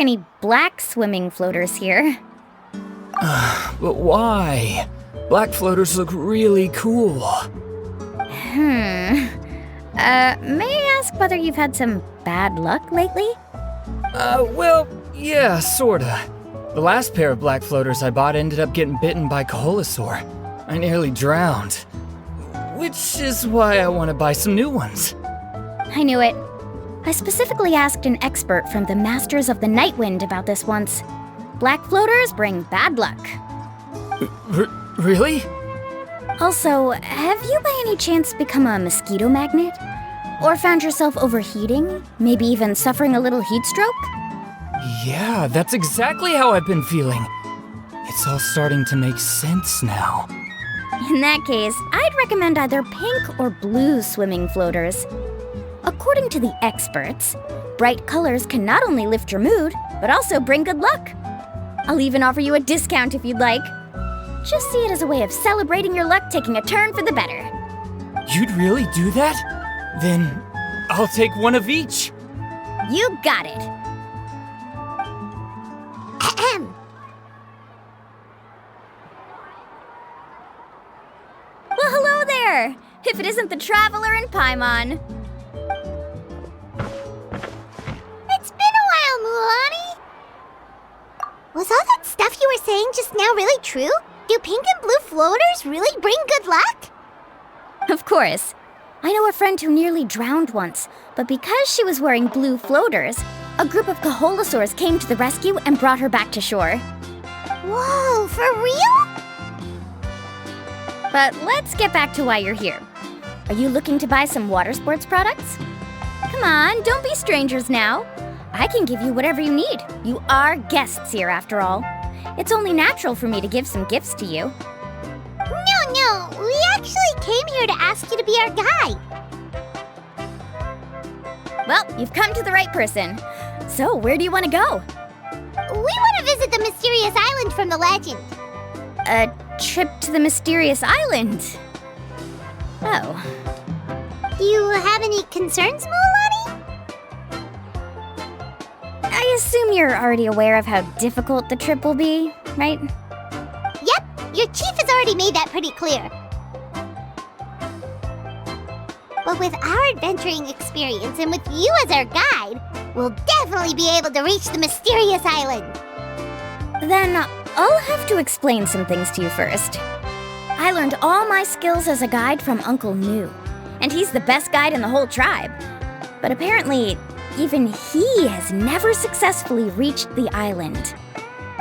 any black swimming floaters here. But why? Black floaters look really cool. May I ask whether you've had some bad luck lately? Well, yeah, sorta. The last pair of black floaters I bought ended up getting bitten by Koholosaur. I nearly drowned. Which is why I want to buy some new ones. I knew it. I specifically asked an expert from the Masters of the Night Wind about this once. Black floaters bring bad luck. Really? Also, have you by any chance become a mosquito magnet? Or found yourself overheating? Maybe even suffering a little heat stroke? Yeah, that's exactly how I've been feeling. It's all starting to make sense now. In that case, I'd recommend either pink or blue swimming floaters. According to the experts, bright colors can not only lift your mood, but also bring good luck. I'll even offer you a discount if you'd like. Just see it as a way of celebrating your luck taking a turn for the better. You'd really do that? Then I'll take one of each. You got it. Ahem. Well, hello there! If it isn't the Traveler in Paimon. It's been a while, Mualani. Was all that stuff you were saying just now really true? Do pink and blue floaters really bring good luck? Of course. I know a friend who nearly drowned once, but because she was wearing blue floaters, a group of Koholosaurs came to the rescue and brought her back to shore. Whoa, for real? But let's get back to why you're here. Are you looking to buy some water sports products? Come on, don't be strangers now. I can give you whatever you need. You are guests here, after all. It's only natural for me to give some gifts to you. No, we actually came here to ask you to be our guide. Well, you've come to the right person. So, where do you want to go? We want to visit the mysterious island from the legend. A trip to the mysterious island? Oh. Do you have any concerns, Mualani? I assume you're already aware of how difficult the trip will be, right? Yep, your chief has already made that pretty clear. But with our adventuring experience and with you as our guide, we'll definitely be able to reach the mysterious island. Then I'll have to explain some things to you first. I learned all my skills as a guide from Uncle Nu, and he's the best guide in the whole tribe. But apparently, even he has never successfully reached the island.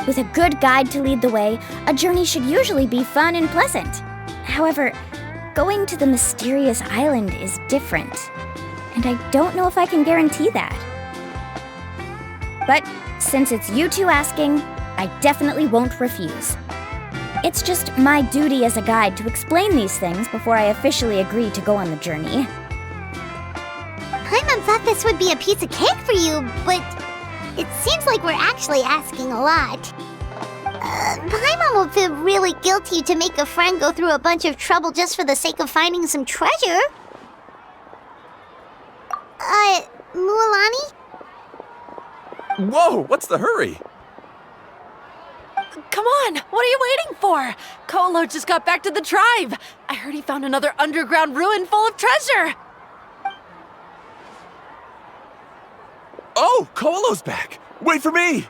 With a good guide to lead the way, a journey should usually be fun and pleasant. However, going to the mysterious island is different, and I don't know if I can guarantee that. But since it's you two asking, I definitely won't refuse. It's just my duty as a guide to explain these things before I officially agree to go on the journey. Paimon thought this would be a piece of cake for you, but it seems like we're actually asking a lot. Paimon will feel really guilty to make a friend go through a bunch of trouble just for the sake of finding some treasure. Mualani? Whoa, what's the hurry? Come on, what are you waiting for? Kolo just got back to the tribe. I heard he found another underground ruin full of treasure. Oh, Kolo's back. Wait for me.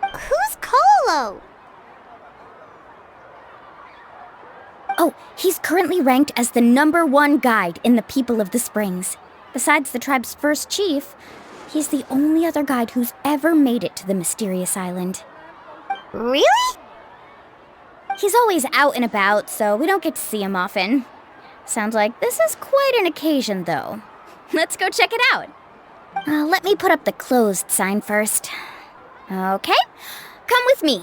Who's Kolo? Oh, he's currently ranked as the #1 guide in the People of the Springs. Besides the tribe's first chief, he's the only other guide who's ever made it to the mysterious island. Really? He's always out and about, so we don't get to see him often. Sounds like this is quite an occasion, though. Let's go check it out. Let me put up the closed sign first. Okay, come with me.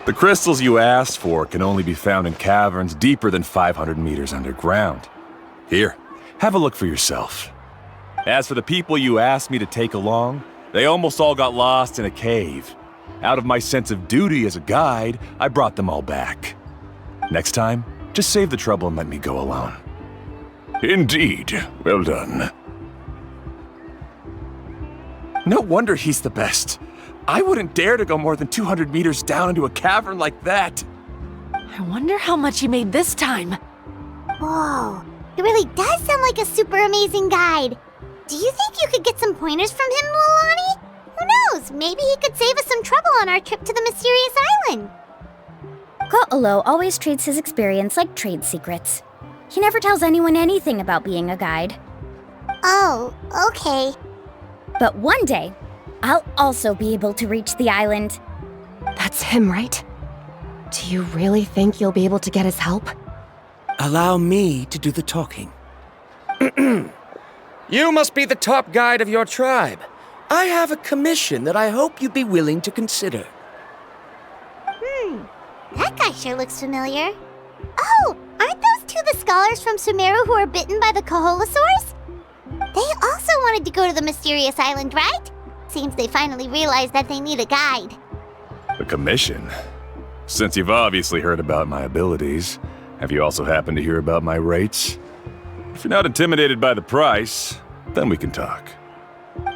The crystals you asked for can only be found in caverns deeper than 500 meters underground. Here, have a look for yourself. As for the people you asked me to take along, they almost all got lost in a cave. Out of my sense of duty as a guide, I brought them all back. Next time, just save the trouble and let me go alone. Indeed. Well done. No wonder he's the best. I wouldn't dare to go more than 200 meters down into a cavern like that. I wonder how much he made this time. Whoa, it really does sound like a super amazing guide. Do you think you could get some pointers from him, Mualani? Who knows? Maybe he could save us some trouble on our trip to the mysterious island. Ko'olo always treats his experience like trade secrets. He never tells anyone anything about being a guide. Oh, okay. But one day, I'll also be able to reach the island. That's him, right? Do you really think you'll be able to get his help? Allow me to do the talking. You must be the top guide of your tribe. I have a commission that I hope you'd be willing to consider. That guy sure looks familiar. Oh, aren't those two the scholars from Sumeru who were bitten by the Koholosaurs? They also wanted to go to the mysterious island, right? Seems they finally realized that they need a guide. A commission? Since you've obviously heard about my abilities, have you also happened to hear about my rates? If you're not intimidated by the price, then we can talk.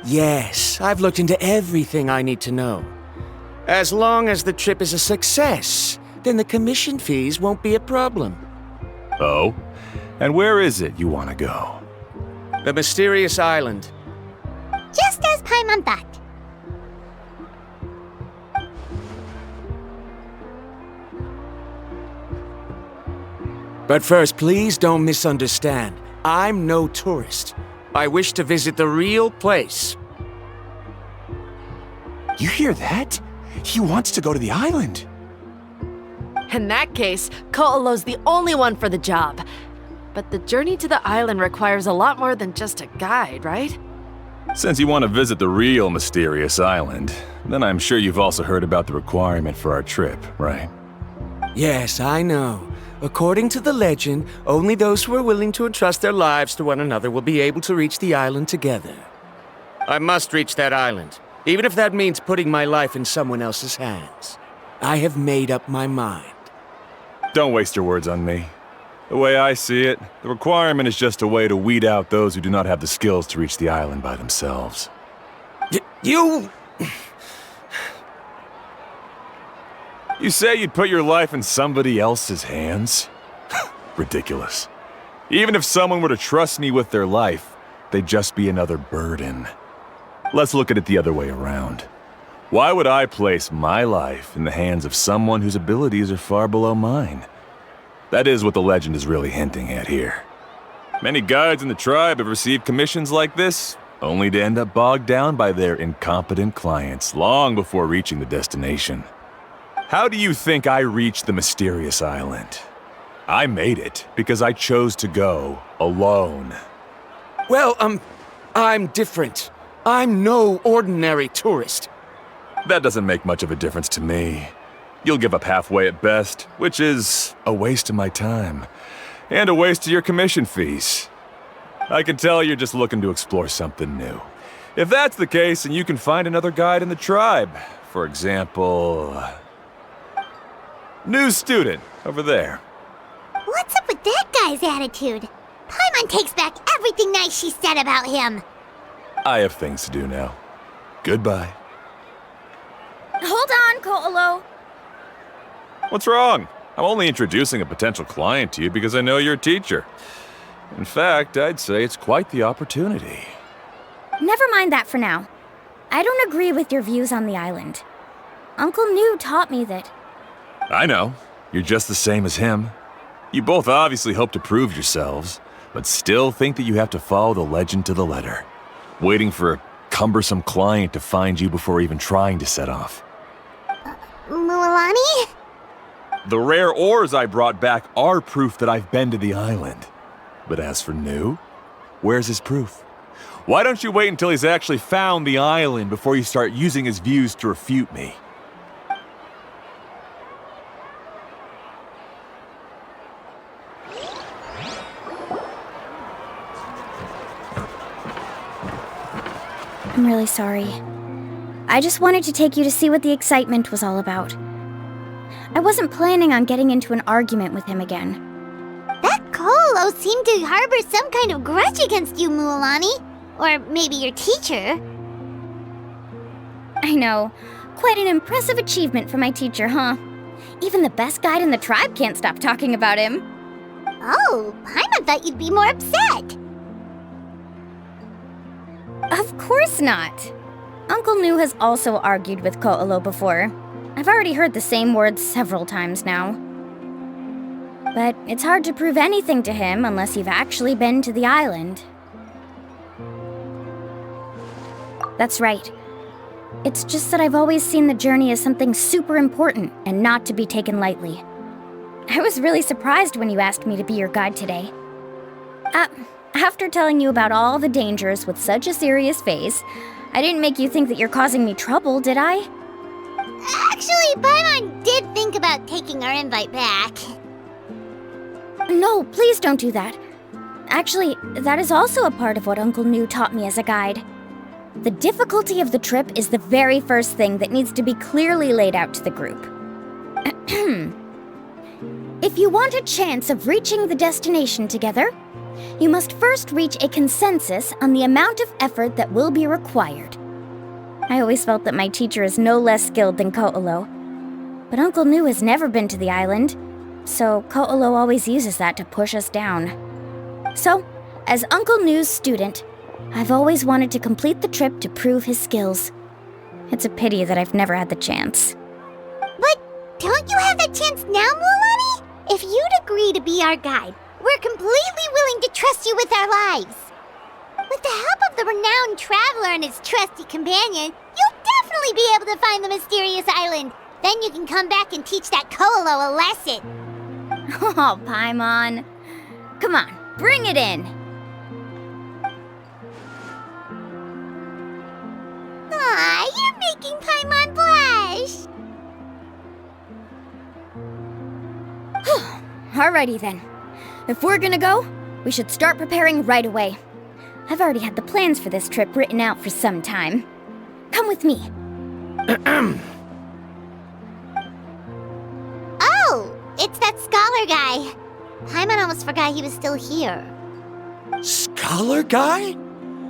Yes, I've looked into everything I need to know. As long as the trip is a success, then the commission fees won't be a problem. Oh? And where is it you want to go? The mysterious island. Just as Paimon thought. But first, please don't misunderstand. I'm no tourist. I wish to visit the real place. You hear that? He wants to go to the island. In that case, Ko'olo's the only one for the job. But the journey to the island requires a lot more than just a guide, right? Since you want to visit the real mysterious island, then I'm sure you've also heard about the requirement for our trip, right? Yes, I know. According to the legend, only those who are willing to entrust their lives to one another will be able to reach the island together. I must reach that island, even if that means putting my life in someone else's hands. I have made up my mind. Don't waste your words on me. The way I see it, the requirement is just a way to weed out those who do not have the skills to reach the island by themselves. You... You say you'd put your life in somebody else's hands? Ridiculous. Even if someone were to trust me with their life, they'd just be another burden. Let's look at it the other way around. Why would I place my life in the hands of someone whose abilities are far below mine? That is what the legend is really hinting at here. Many guides in the tribe have received commissions like this, only to end up bogged down by their incompetent clients long before reaching the destination. How do you think I reached the mysterious island? I made it because I chose to go alone. Well, I'm different. I'm no ordinary tourist. That doesn't make much of a difference to me. You'll give up halfway at best, which is a waste of my time. And a waste of your commission fees. I can tell you're just looking to explore something new. If that's the case, then you can find another guide in the tribe. For example... new student, over there. What's up with that guy's attitude? Paimon takes back everything nice she said about him. I have things to do now. Goodbye. Hold on, Ko'olo. What's wrong? I'm only introducing a potential client to you because I know you're a teacher. In fact, I'd say it's quite the opportunity. Never mind that for now. I don't agree with your views on the island. Uncle New taught me that. I know. You're just the same as him. You both obviously hope to prove yourselves, but still think that you have to follow the legend to the letter, waiting for a cumbersome client to find you before even trying to set off. Mualani? The rare ores I brought back are proof that I've been to the island. But as for New, where's his proof? Why don't you wait until he's actually found the island before you start using his views to refute me? I'm really sorry. I just wanted to take you to see what the excitement was all about. I wasn't planning on getting into an argument with him again. That Colo seemed to harbor some kind of grudge against you, Mualani. Or maybe your teacher. I know. Quite an impressive achievement for my teacher, huh? Even the best guide in the tribe can't stop talking about him. Oh, Paimon thought you'd be more upset. Of course not. Uncle Nu has also argued with Ko'olo before. I've already heard the same words several times now. But it's hard to prove anything to him unless you've actually been to the island. That's right. It's just that I've always seen the journey as something super important and not to be taken lightly. I was really surprised when you asked me to be your guide today. After telling you about all the dangers with such a serious face, I didn't make you think that you're causing me trouble, did I? Actually, Paimon did think about taking our invite back. No, please don't do that. Actually, that is also a part of what Uncle Nu taught me as a guide. The difficulty of the trip is the very first thing that needs to be clearly laid out to the group. If you want a chance of reaching the destination together, you must first reach a consensus on the amount of effort that will be required. I always felt that my teacher is no less skilled than Ko'olo. But Uncle Nu has never been to the island, so Ko'olo always uses that to push us down. So, as Uncle Nu's student, I've always wanted to complete the trip to prove his skills. It's a pity that I've never had the chance. But don't you have that chance now, Mualani? If you'd agree to be our guide, we're completely willing to trust you with our lives. With the help of the renowned traveler and his trusty companion, you'll definitely be able to find the mysterious island. Then you can come back and teach that Ko'olo a lesson. Oh, Paimon. Come on, bring it in. Aw, you're making Paimon blush. Alrighty then. If we're gonna go, we should start preparing right away. I've already had the plans for this trip written out for some time. Come with me. Oh, it's that scholar guy. Paimon almost forgot he was still here. Scholar guy?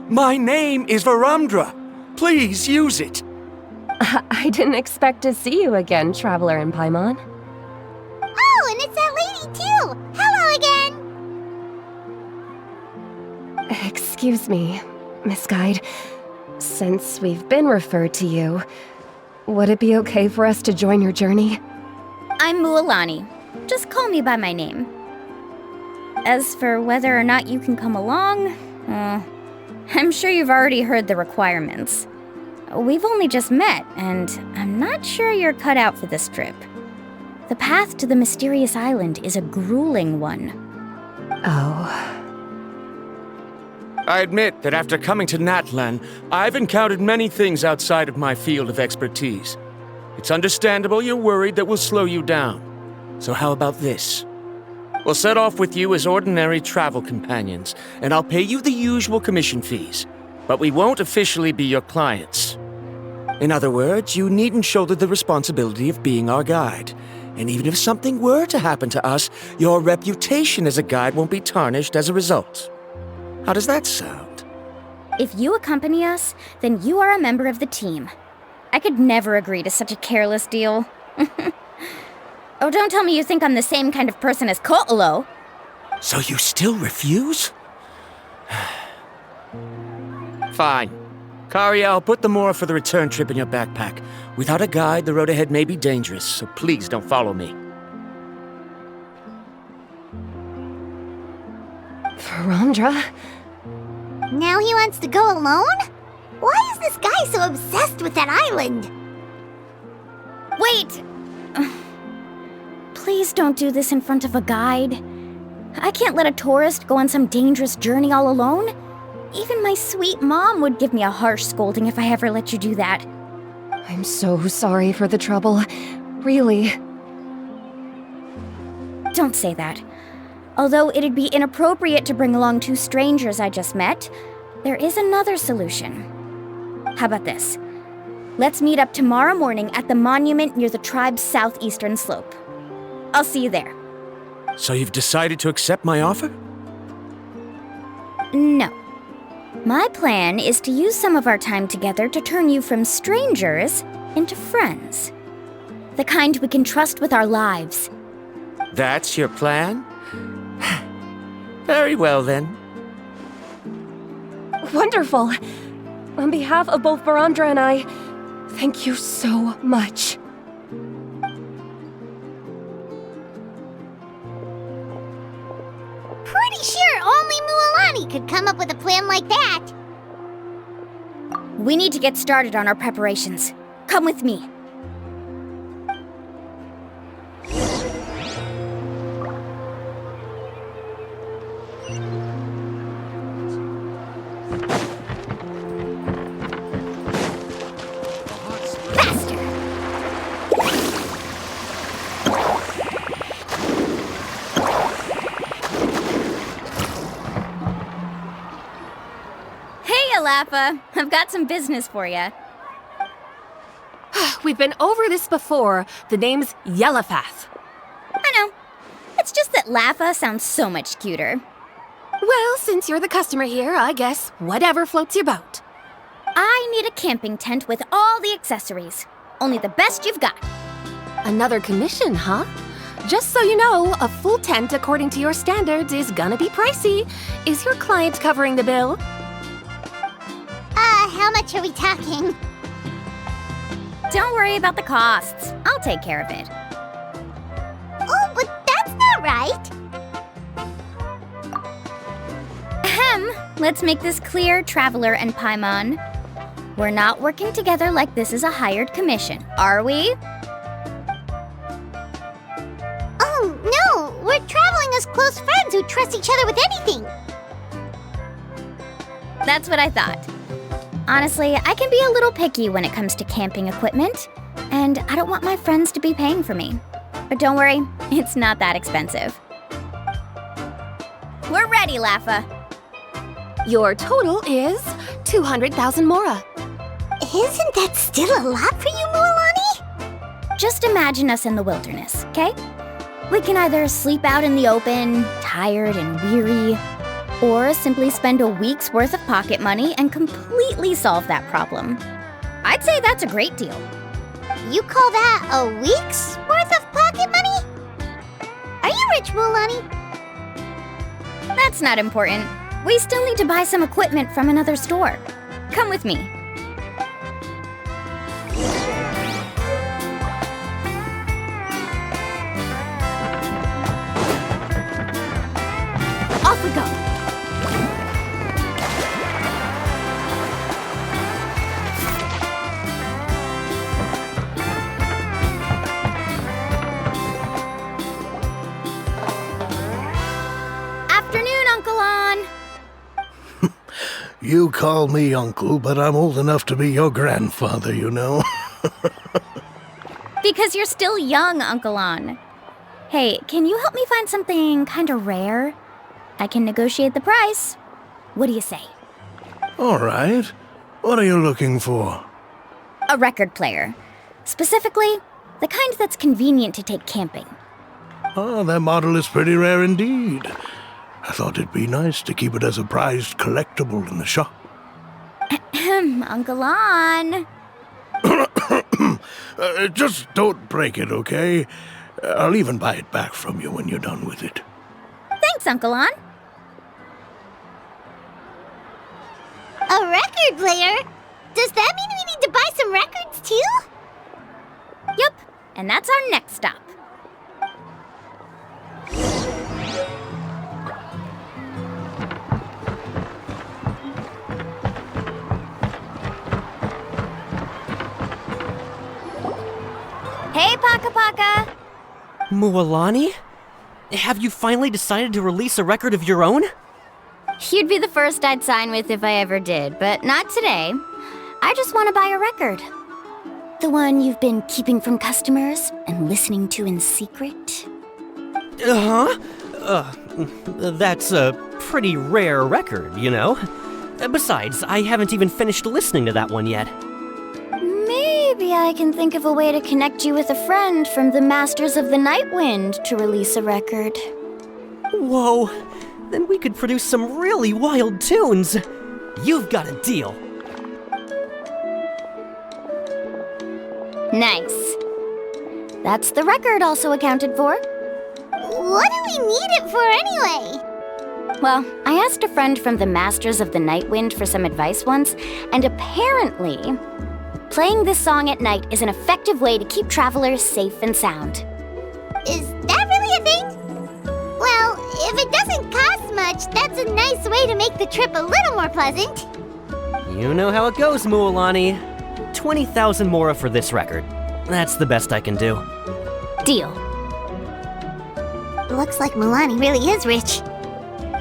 My name is Varamdra. Please use it. I didn't expect to see you again, Traveler in Paimon. Oh, and it's that lady too. Hello again. Excuse me, Miss Guide. Since we've been referred to you, would it be okay for us to join your journey? I'm Mualani. Just call me by my name. As for whether or not you can come along, I'm sure you've already heard the requirements. We've only just met, and I'm not sure you're cut out for this trip. The path to the mysterious island is a grueling one. Oh. I admit that after coming to Natlan, I've encountered many things outside of my field of expertise. It's understandable you're worried that we'll slow you down. So how about this? We'll set off with you as ordinary travel companions, and I'll pay you the usual commission fees. But we won't officially be your clients. In other words, you needn't shoulder the responsibility of being our guide. And even if something were to happen to us, your reputation as a guide won't be tarnished as a result. How does that sound? If you accompany us, then you are a member of the team. I could never agree to such a careless deal. Oh, don't tell me you think I'm the same kind of person as Ko'olo. So you still refuse? Fine. Karia, I'll put the Mora for the return trip in your backpack. Without a guide, the road ahead may be dangerous, so please don't follow me. Varamdra? Now he wants to go alone? Why is this guy so obsessed with that island? Wait! Please don't do this in front of a guide. I can't let a tourist go on some dangerous journey all alone. Even my sweet mom would give me a harsh scolding if I ever let you do that. I'm so sorry for the trouble. Really. Don't say that. Although it'd be inappropriate to bring along two strangers I just met, there is another solution. How about this? Let's meet up tomorrow morning at the monument near the tribe's southeastern slope. I'll see you there. So you've decided to accept my offer? No. My plan is to use some of our time together to turn you from strangers into friends. The kind we can trust with our lives. That's your plan? Very well, then. Wonderful. On behalf of both Barandra and I, thank you so much. Pretty sure only Mualani could come up with a plan like that. We need to get started on our preparations. Come with me. Laffa, I've got some business for you. We've been over this before. The name's Yellowfath. I know. It's just that Laffa sounds so much cuter. Well, since you're the customer here, I guess whatever floats your boat. I need a camping tent with all the accessories. Only the best you've got. Another commission, huh? Just so you know, a full tent according to your standards is gonna be pricey. Is your client covering the bill? How much are we talking? Don't worry about the costs. I'll take care of it. Oh, but that's not right. Ahem. Let's make this clear, Traveler and Paimon. We're not working together like this is a hired commission, are we? Oh, no! We're traveling as close friends who trust each other with anything. That's what I thought. Honestly, I can be a little picky when it comes to camping equipment, and I don't want my friends to be paying for me. But don't worry, it's not that expensive. We're ready, Laffa. Your total is 200,000 mora. Isn't that still a lot for you, Mualani? Just imagine us in the wilderness, okay? We can either sleep out in the open, tired and weary, or simply spend a week's worth of pocket money and completely solve that problem. I'd say that's a great deal. You call that a week's worth of pocket money? Are you rich, Mualani? That's not important. We still need to buy some equipment from another store. Come with me. Off we go. You call me uncle, but I'm old enough to be your grandfather, you know. Because you're still young, Uncle An. Hey, can you help me find something kind of rare? I can negotiate the price. What do you say? All right. What are you looking for? A record player. Specifically, the kind that's convenient to take camping. Oh, that model is pretty rare indeed. I thought it'd be nice to keep it as a prized collectible in the shop. Uncle An. Just don't break it, okay? I'll even buy it back from you when you're done with it. Thanks, Uncle An. A record player? Does that mean we need to buy some records too? Yup, and that's our next stop. Hey, Paka Paka! Mualani? Have you finally decided to release a record of your own? You'd be the first I'd sign with if I ever did, but not today. I just want to buy a record. The one you've been keeping from customers and listening to in secret? That's a pretty rare record, you know? Besides, I haven't even finished listening to that one yet. Maybe I can think of a way to connect you with a friend from the Masters of the Night Wind to release a record. Whoa, then we could produce some really wild tunes. You've got a deal. Nice. That's the record also accounted for. What do we need it for anyway? Well, I asked a friend from the Masters of the Night Wind for some advice once, and apparently, playing this song at night is an effective way to keep travelers safe and sound. Is that really a thing? Well, if it doesn't cost much, that's a nice way to make the trip a little more pleasant. You know how it goes, Mualani. 20,000 mora for this record. That's the best I can do. Deal. Looks like Mualani really is rich.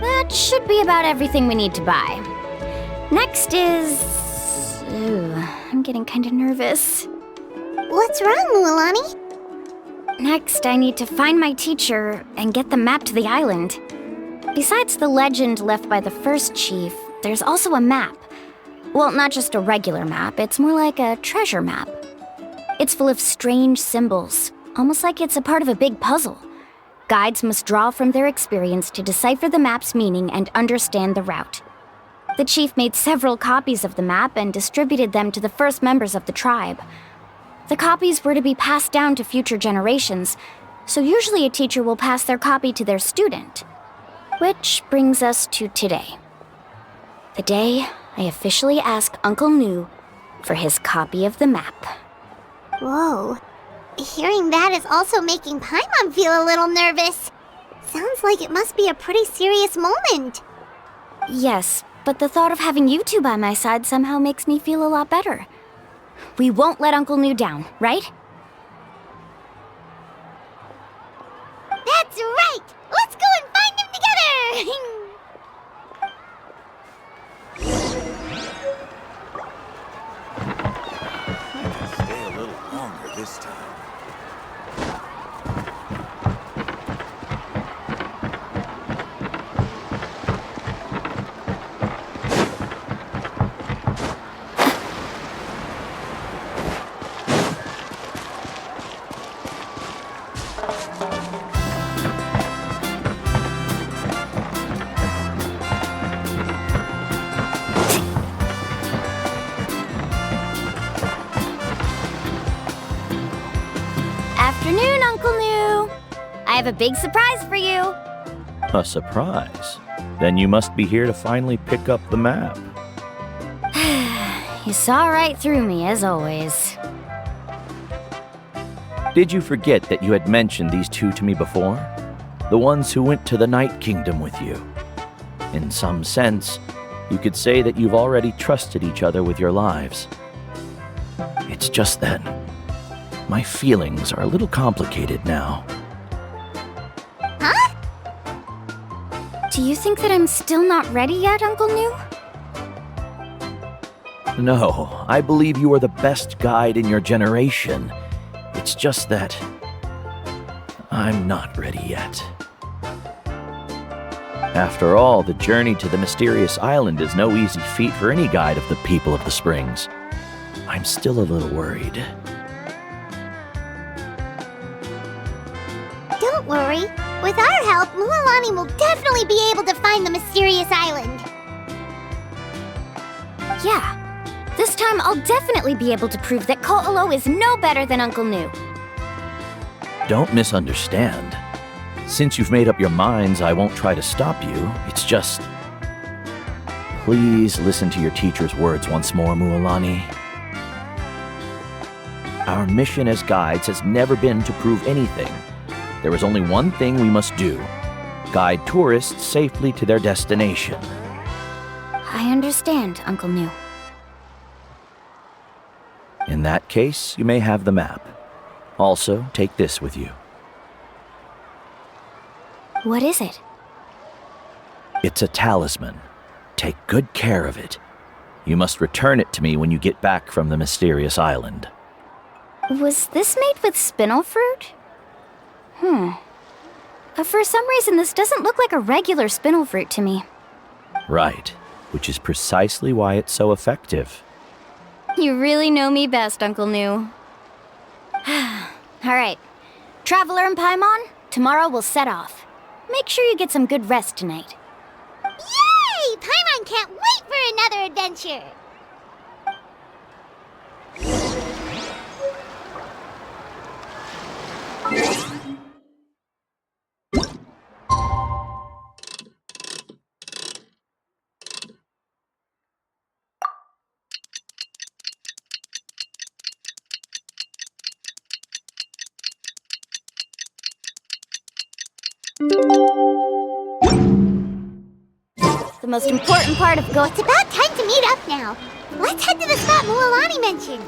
That should be about everything we need to buy. Next is... Ooh, I'm getting kind of nervous. What's wrong, Mualani? Next, I need to find my teacher and get the map to the island. Besides the legend left by the first chief, there's also a map. Well, not just a regular map, it's more like a treasure map. It's full of strange symbols, almost like it's a part of a big puzzle. Guides must draw from their experience to decipher the map's meaning and understand the route. The chief made several copies of the map and distributed them to the first members of the tribe. The copies were to be passed down to future generations, so usually a teacher will pass their copy to their student. Which brings us to today. The day I officially ask Uncle Nu for his copy of the map. Whoa. Hearing that is also making Paimon feel a little nervous. Sounds like it must be a pretty serious moment. Yes, but the thought of having you two by my side somehow makes me feel a lot better. We won't let Uncle Nu down, right? That's right! Let's go and find him together! Stay a little longer this time. Afternoon, Uncle Nu. I have a big surprise for you. A surprise? Then you must be here to finally pick up the map. You saw right through me, as always. Did you forget that you had mentioned these two to me before? The ones who went to the Night Kingdom with you. In some sense, you could say that you've already trusted each other with your lives. It's just that my feelings are a little complicated now. Huh? Do you think that I'm still not ready yet, Uncle Nu? No, I believe you are the best guide in your generation. It's just that I'm not ready yet. After all, the journey to the mysterious island is no easy feat for any guide of the people of the Springs. I'm still a little worried. Don't worry. With our help, Mualani will definitely be able to find the mysterious island. Yeah. This time I'll definitely be able to prove that Ko'olo is no better than Uncle Nu. Don't misunderstand. Since you've made up your minds, I won't try to stop you. It's just... Please listen to your teacher's words once more, Mualani. Our mission as guides has never been to prove anything. There is only one thing we must do. Guide tourists safely to their destination. I understand, Uncle Nu. In that case, you may have the map. Also, take this with you. What is it? It's a talisman. Take good care of it. You must return it to me when you get back from the mysterious island. Was this made with spinel fruit? For some reason, this doesn't look like a regular spinel fruit to me. Right. which is precisely why it's so effective. You really know me best, Uncle New. Alright. Traveler and Paimon, tomorrow we'll set off. Make sure you get some good rest tonight. Yay! Paimon can't wait for another adventure! The most important part of going. It's about time to meet up now. Let's head to the spot Mualani mentioned.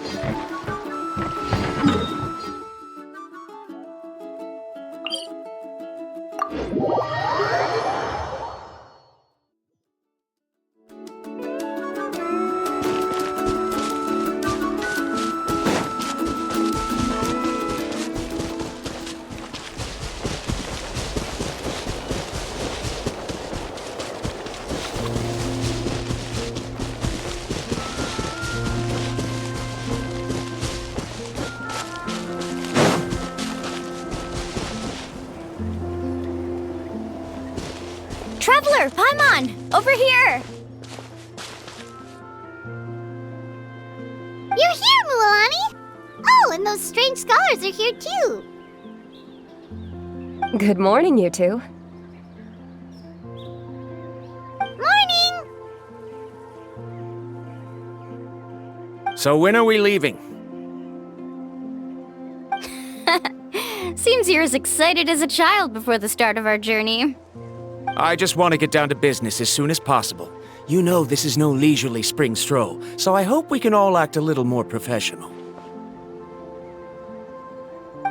Traveler, Paimon! Over here! You're here, Mualani! Oh, and those strange scholars are here too. Good morning, you two. Morning! So when are we leaving? Seems you're as excited as a child before the start of our journey. I just want to get down to business as soon as possible. You know this is no leisurely spring stroll, so I hope we can all act a little more professional.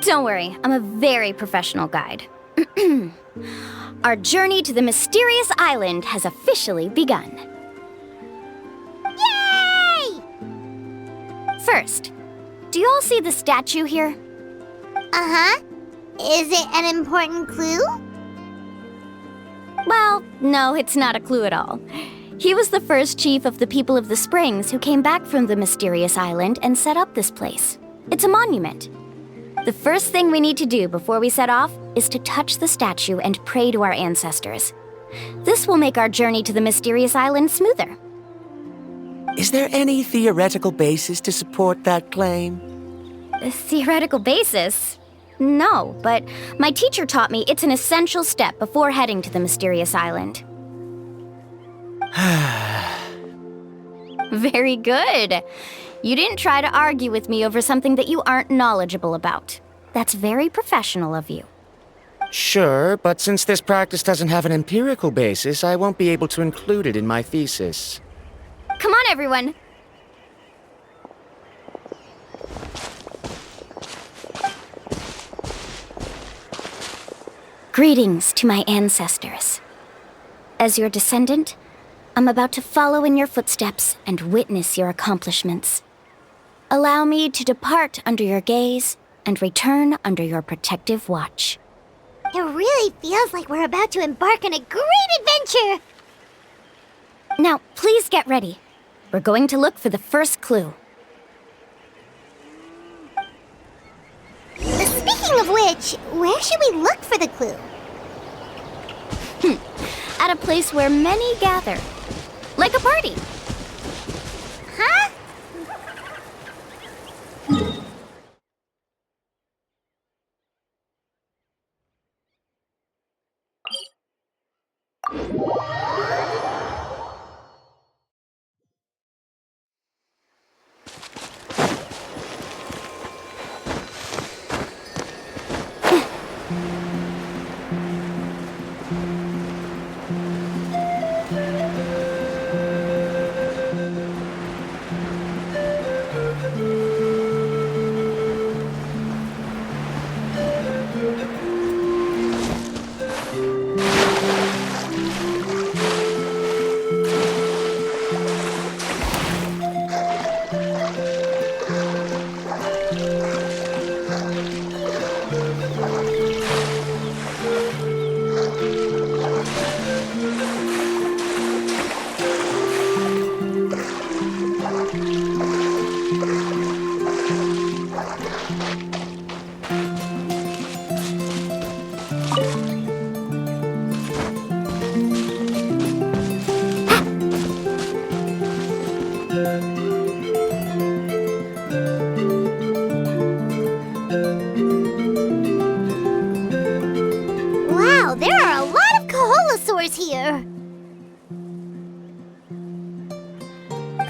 Don't worry, I'm a very professional guide. Our journey to the mysterious island has officially begun. Yay! First, do you all see the statue here? Uh-huh. Is it an important clue? Well, no, it's not a clue at all. He was the first chief of the people of the Springs who came back from the mysterious island and set up this place. It's a monument. The first thing we need to do before we set off is to touch the statue and pray to our ancestors. This will make our journey to the mysterious island smoother. Is there any theoretical basis to support that claim? A theoretical basis? No, but my teacher taught me it's an essential step before heading to the mysterious island. Very good. You didn't try to argue with me over something that you aren't knowledgeable about. That's very professional of you. Sure, but since this practice doesn't have an empirical basis, I won't be able to include it in my thesis. Come on, everyone. Greetings to my ancestors. As your descendant, I'm about to follow in your footsteps and witness your accomplishments. Allow me to depart under your gaze and return under your protective watch. It really feels like we're about to embark on a great adventure! Now, please get ready. We're going to look for the first clue. Speaking of which, where should we look for the clue? At a place where many gather. Like a party. Huh?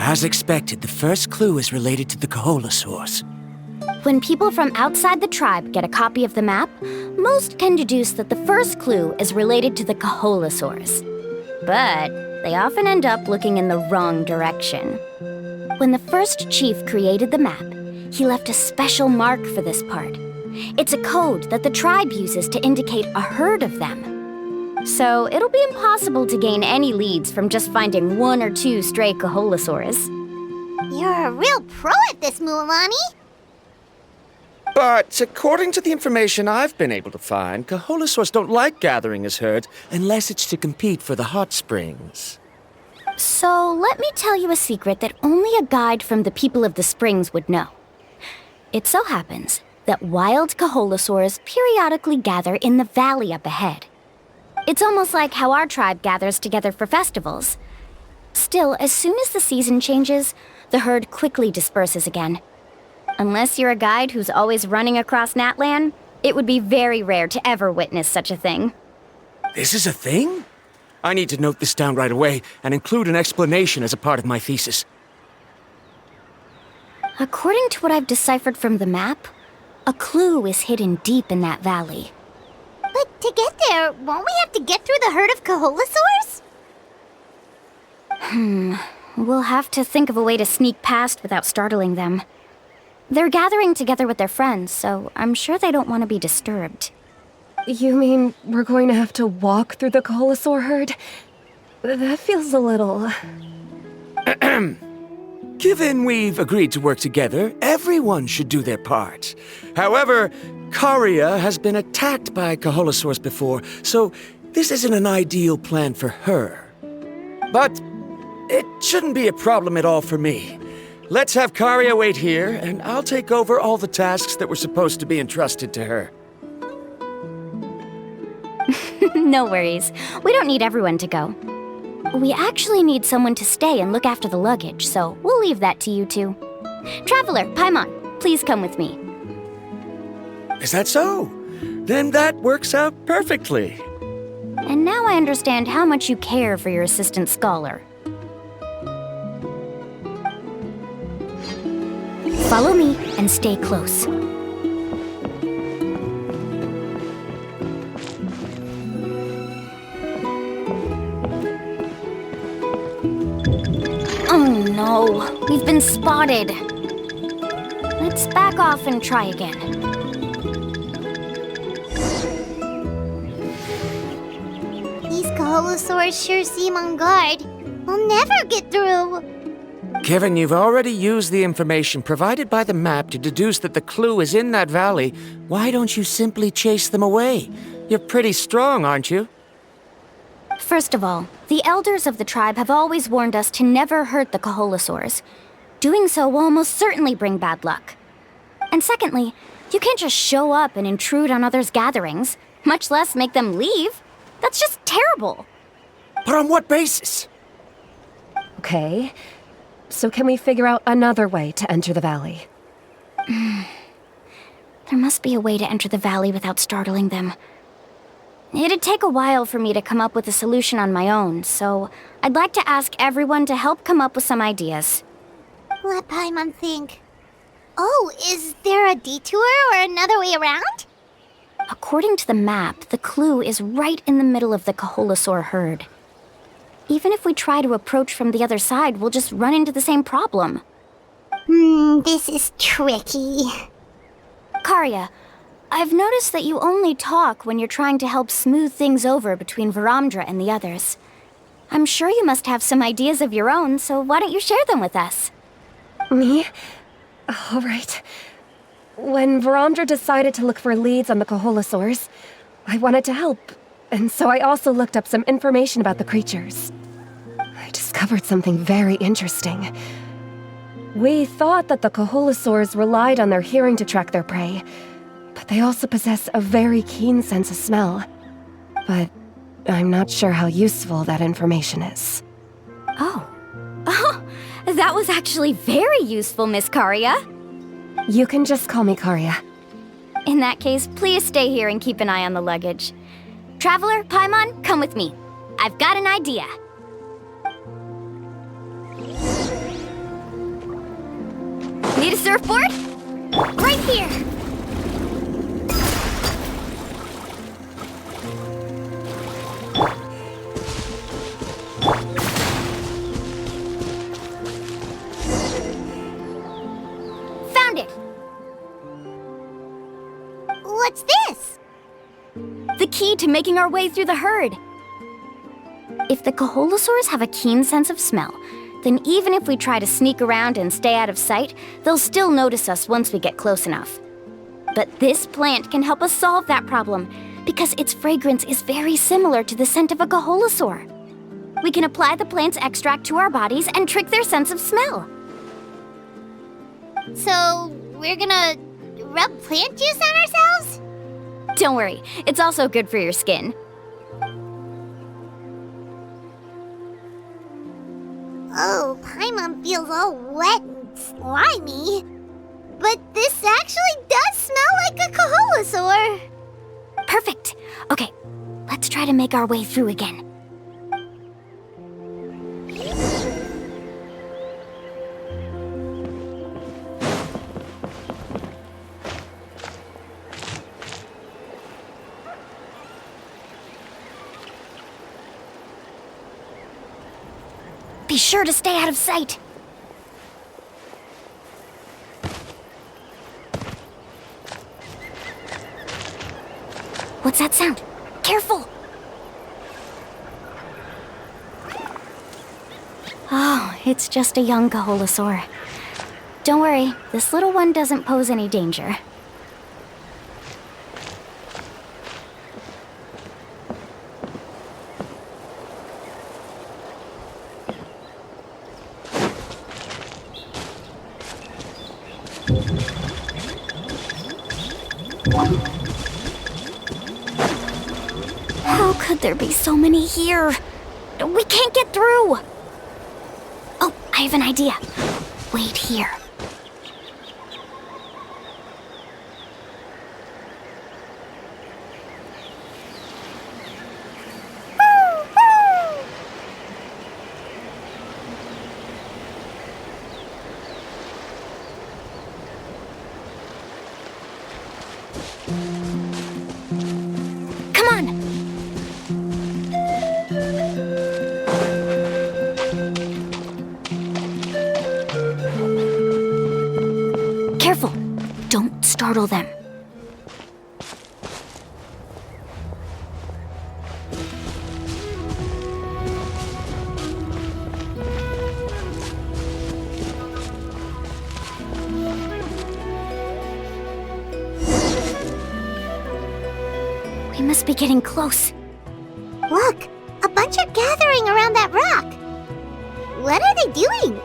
As expected, the first clue is related to the Koholosaurs. When people from outside the tribe get a copy of the map, most can deduce that the first clue is related to the Koholosaurs. But they often end up looking in the wrong direction. When the first chief created the map, he left a special mark for this part. It's a code that the tribe uses to indicate a herd of them. So it'll be impossible to gain any leads from just finding 1 or 2 stray Koholosaurs. You're a real pro at this, Mualani. But according to the information I've been able to find, Koholosaurs don't like gathering as herds unless it's to compete for the hot springs. So let me tell you a secret that only a guide from the people of the springs would know. It so happens that wild Koholosaurs periodically gather in the valley up ahead. It's almost like how our tribe gathers together for festivals. Still, as soon as the season changes, the herd quickly disperses again. Unless you're a guide who's always running across Natlan, it would be very rare to ever witness such a thing. This is a thing? I need to note this down right away and include an explanation as a part of my thesis. According to what I've deciphered from the map, a clue is hidden deep in that valley. But to get there, won't we have to get through the herd of Koholosaurs? We'll have to think of a way to sneak past without startling them. They're gathering together with their friends, so I'm sure they don't want to be disturbed. You mean we're going to have to walk through the Koholosaur herd? That feels a little... Given we've agreed to work together, everyone should do their part. However, Karia has been attacked by Koholosaurs before, so this isn't an ideal plan for her. But it shouldn't be a problem at all for me. Let's have Karia wait here, and I'll take over all the tasks that were supposed to be entrusted to her. No worries. We don't need everyone to go. We actually need someone to stay and look after the luggage, so we'll leave that to you two. Traveler, Paimon, please come with me. Is that so? Then that works out perfectly. And now I understand how much you care for your assistant scholar. Follow me and stay close. Oh no, we've been spotted. Let's back off and try again. These Koholosaurs sure seem on guard. We'll never get through. Given you've already used the information provided by the map to deduce that the clue is in that valley, why don't you simply chase them away? You're pretty strong, aren't you? First of all, the elders of the tribe have always warned us to never hurt the Koholosaurs. Doing so will almost certainly bring bad luck. And secondly, you can't just show up and intrude on others' gatherings, much less make them leave. That's just terrible. But on what basis? Okay, so can we figure out another way to enter the valley? There must be a way to enter the valley without startling them. It'd take a while for me to come up with a solution on my own, so I'd like to ask everyone to help come up with some ideas. Let Paimon think. Oh, is there a detour or another way around? According to the map, the clue is right in the middle of the Koholosaur herd. Even if we try to approach from the other side, we'll just run into the same problem. This is tricky. Karia, I've noticed that you only talk when you're trying to help smooth things over between Varamdra and the others. I'm sure you must have some ideas of your own, so why don't you share them with us? Me? All right. When Varamdra decided to look for leads on the Koholosaurs, I wanted to help, and so I also looked up some information about the creatures. I discovered something very interesting. We thought that the Koholosaurs relied on their hearing to track their prey, but they also possess a very keen sense of smell. But I'm not sure how useful that information is. Oh, that was actually very useful, Miss Karia. You can just call me Karia. In that case, please stay here and keep an eye on the luggage. Traveler, Paimon, come with me. I've got an idea. Need a surfboard? Right here! Found it! What's this? The key to making our way through the herd. If the Coholosaurs have a keen sense of smell, then even if we try to sneak around and stay out of sight, they'll still notice us once we get close enough. But this plant can help us solve that problem, because its fragrance is very similar to the scent of a Coholosaur. We can apply the plant's extract to our bodies and trick their sense of smell. So, we're gonna rub plant juice on ourselves? Don't worry, it's also good for your skin. Oh, Paimon feels all wet and slimy. But this actually does smell like a Coholosaur. Perfect. Okay, let's try to make our way through again. Be sure to stay out of sight. What's that sound? Careful! Oh, it's just a young Coholosaur. Don't worry, this little one doesn't pose any danger. How could there be so many here? We can't get through! Oh, I have an idea. Wait here. Come on! Careful! Don't startle them. We must be getting close. Look, a bunch are gathering around that rock. What are they doing?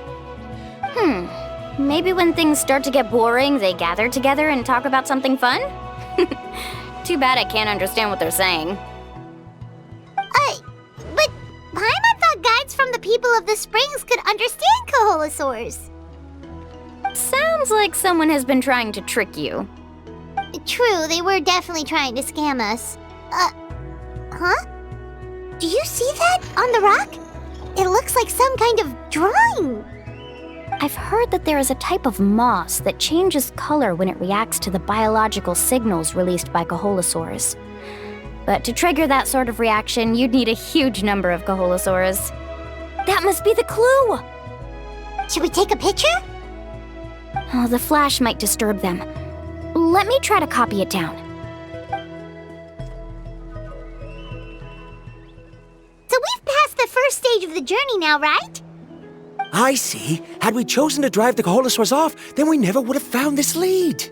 Maybe when things start to get boring, they gather together and talk about something fun? Too bad I can't understand what they're saying. But Paimon thought guides from the people of the springs could understand Coholosaurs. Sounds like someone has been trying to trick you. True, they were definitely trying to scam us. Huh? Do you see that on the rock? It looks like some kind of drawing. I've heard that there is a type of moss that changes color when it reacts to the biological signals released by Coholosaurs. But to trigger that sort of reaction, you'd need a huge number of Coholosaurs. That must be the clue! Should we take a picture? Oh, the flash might disturb them. Let me try to copy it down. So we've passed the first stage of the journey now, right? I see. Had we chosen to drive the Coholosaurs off, then we never would have found this lead.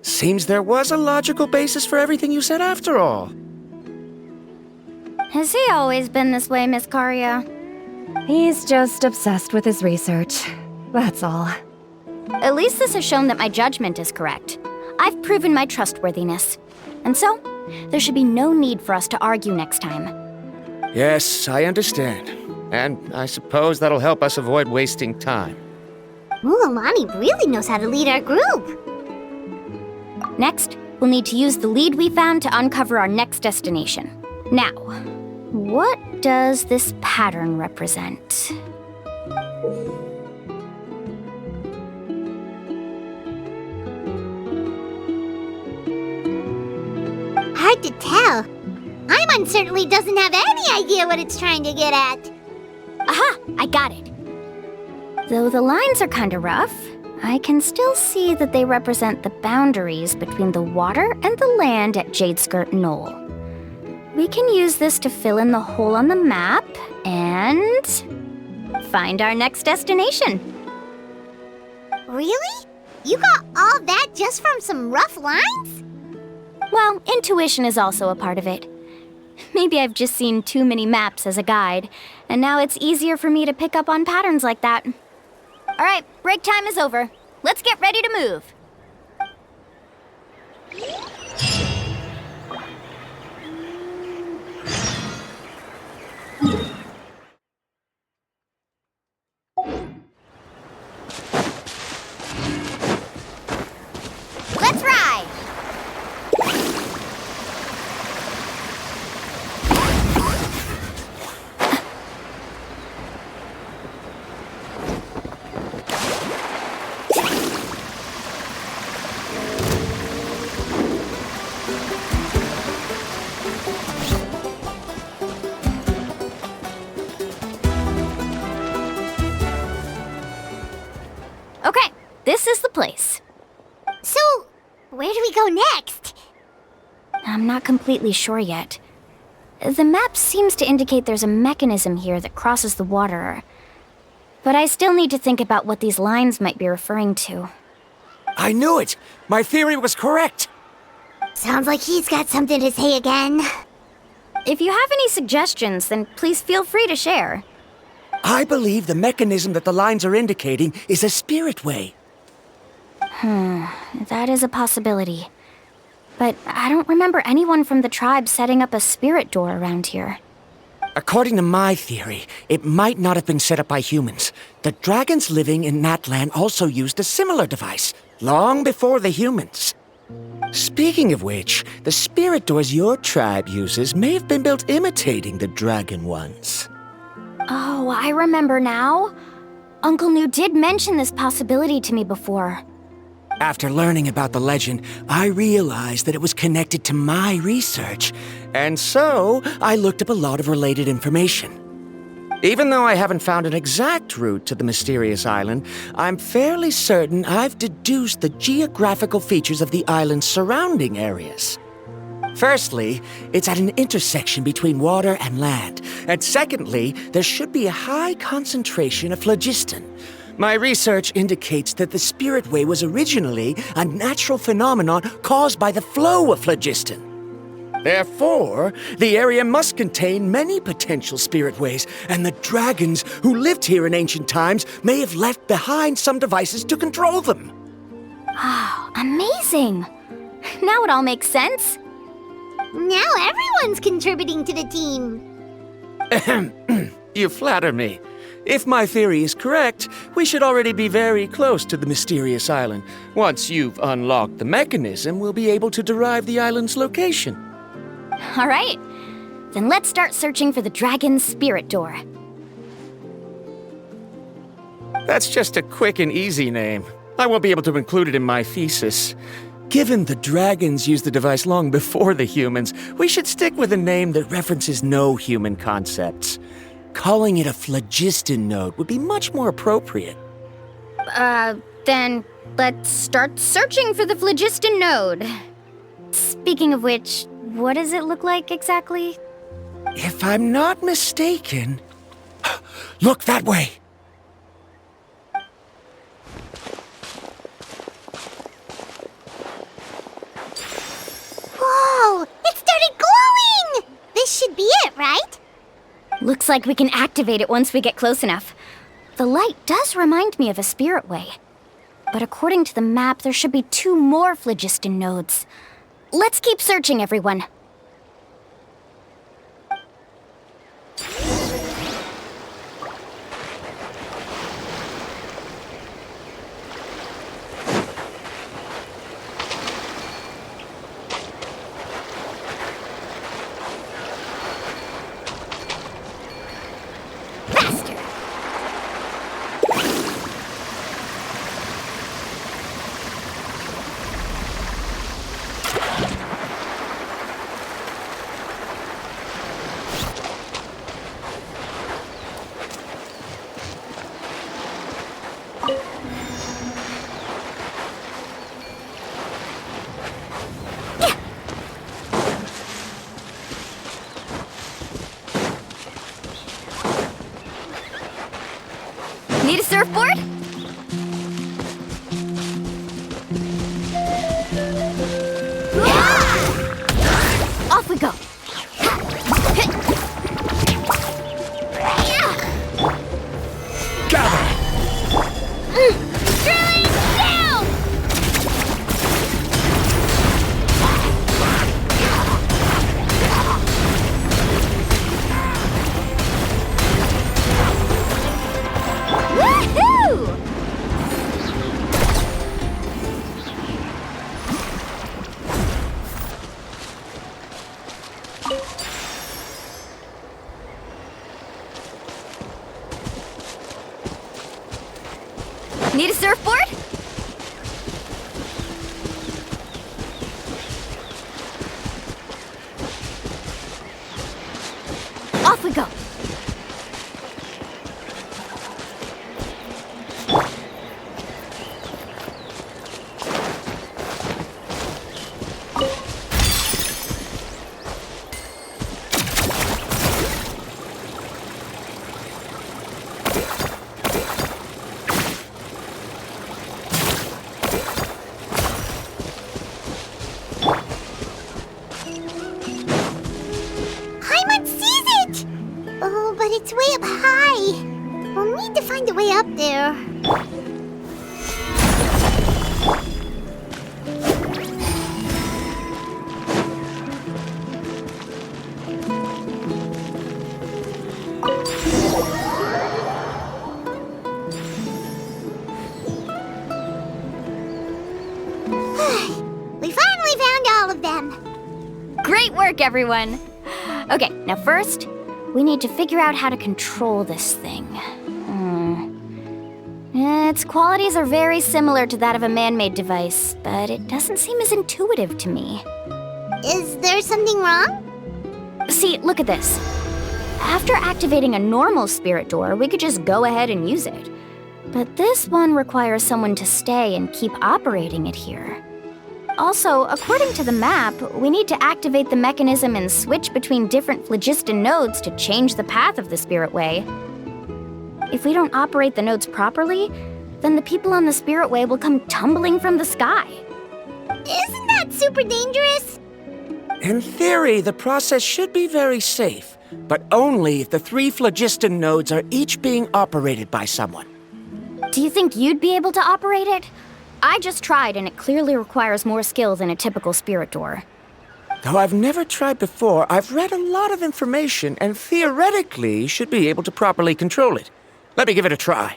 Seems there was a logical basis for everything you said after all. Has he always been this way, Miss Karia? He's just obsessed with his research. That's all. At least this has shown that my judgment is correct. I've proven my trustworthiness. And so, there should be no need for us to argue next time. Yes, I understand. And I suppose that'll help us avoid wasting time. Mualani really knows how to lead our group. Next, we'll need to use the lead we found to uncover our next destination. Now, what does this pattern represent? hard to tell. Paimon certainly doesn't have any idea what it's trying to get at. Aha! I got it. Though the lines are kinda rough, I can still see that they represent the boundaries between the water and the land at Jadeskirt Knoll. We can use this to fill in the hole on the map and find our next destination. Really? You got all that just from some rough lines? Well, intuition is also a part of it. Maybe I've just seen too many maps as a guide, and now it's easier for me to pick up on patterns like that. All right, break time is over. Let's get ready to move. Let's ride! Okay, this is the place. So, where do we go next? I'm not completely sure yet. The map seems to indicate there's a mechanism here that crosses the water. But I still need to think about what these lines might be referring to. I knew it! My theory was correct! Sounds like he's got something to say again. If you have any suggestions, then please feel free to share. I believe the mechanism that the lines are indicating is a spirit way. That is a possibility. But I don't remember anyone from the tribe setting up a spirit door around here. According to my theory, it might not have been set up by humans. The dragons living in that land also used a similar device, long before the humans. Speaking of which, the spirit doors your tribe uses may have been built imitating the dragon ones. Oh, I remember now. Uncle New did mention this possibility to me before. After learning about the legend, I realized that it was connected to my research, and so I looked up a lot of related information. Even though I haven't found an exact route to the mysterious island, I'm fairly certain I've deduced the geographical features of the island's surrounding areas. Firstly, it's at an intersection between water and land, and secondly, there should be a high concentration of phlogiston. My research indicates that the Spirit Way was originally a natural phenomenon caused by the flow of phlogiston. Therefore, the area must contain many potential Spirit Ways, and the dragons who lived here in ancient times may have left behind some devices to control them. Oh, amazing! Now it all makes sense. Now everyone's contributing to the team. You flatter me. If my theory is correct, we should already be very close to the mysterious island. Once you've unlocked the mechanism, we'll be able to derive the island's location. All right. Then let's start searching for the dragon's spirit door. That's just a quick and easy name. I won't be able to include it in my thesis. Given the dragons used the device long before the humans, we should stick with a name that references no human concepts. Calling it a phlogiston node would be much more appropriate. Then let's start searching for the phlogiston node. Speaking of which, what does it look like exactly? If I'm not mistaken... Look that way! Whoa! It started glowing! This should be it, right? Looks like we can activate it once we get close enough. The light does remind me of a spirit way. But according to the map, there should be 2 more phlogiston nodes. Let's keep searching, everyone. Faster! surfboard? Off we go. Drilling down! Woohoo! Need a surfboard? Off we go. Paimon sees it! Oh, but it's way up high. We'll need to find a way up there. We finally found all of them. Great work, everyone! Okay, now first, we need to figure out how to control this thing. Its qualities are very similar to that of a man-made device, but it doesn't seem as intuitive to me. Is there something wrong? See, look at this. After activating a normal spirit door, we could just go ahead and use it. But this one requires someone to stay and keep operating it here. Also, according to the map, we need to activate the mechanism and switch between different phlogiston nodes to change the path of the spirit way. If we don't operate the nodes properly, then the people on the spirit way will come tumbling from the sky. Isn't that super dangerous? In theory, the process should be very safe, but only if the 3 phlogiston nodes are each being operated by someone. Do you think you'd be able to operate it? I just tried, and it clearly requires more skill than a typical spirit door. Though I've never tried before, I've read a lot of information and theoretically should be able to properly control it. Let me give it a try.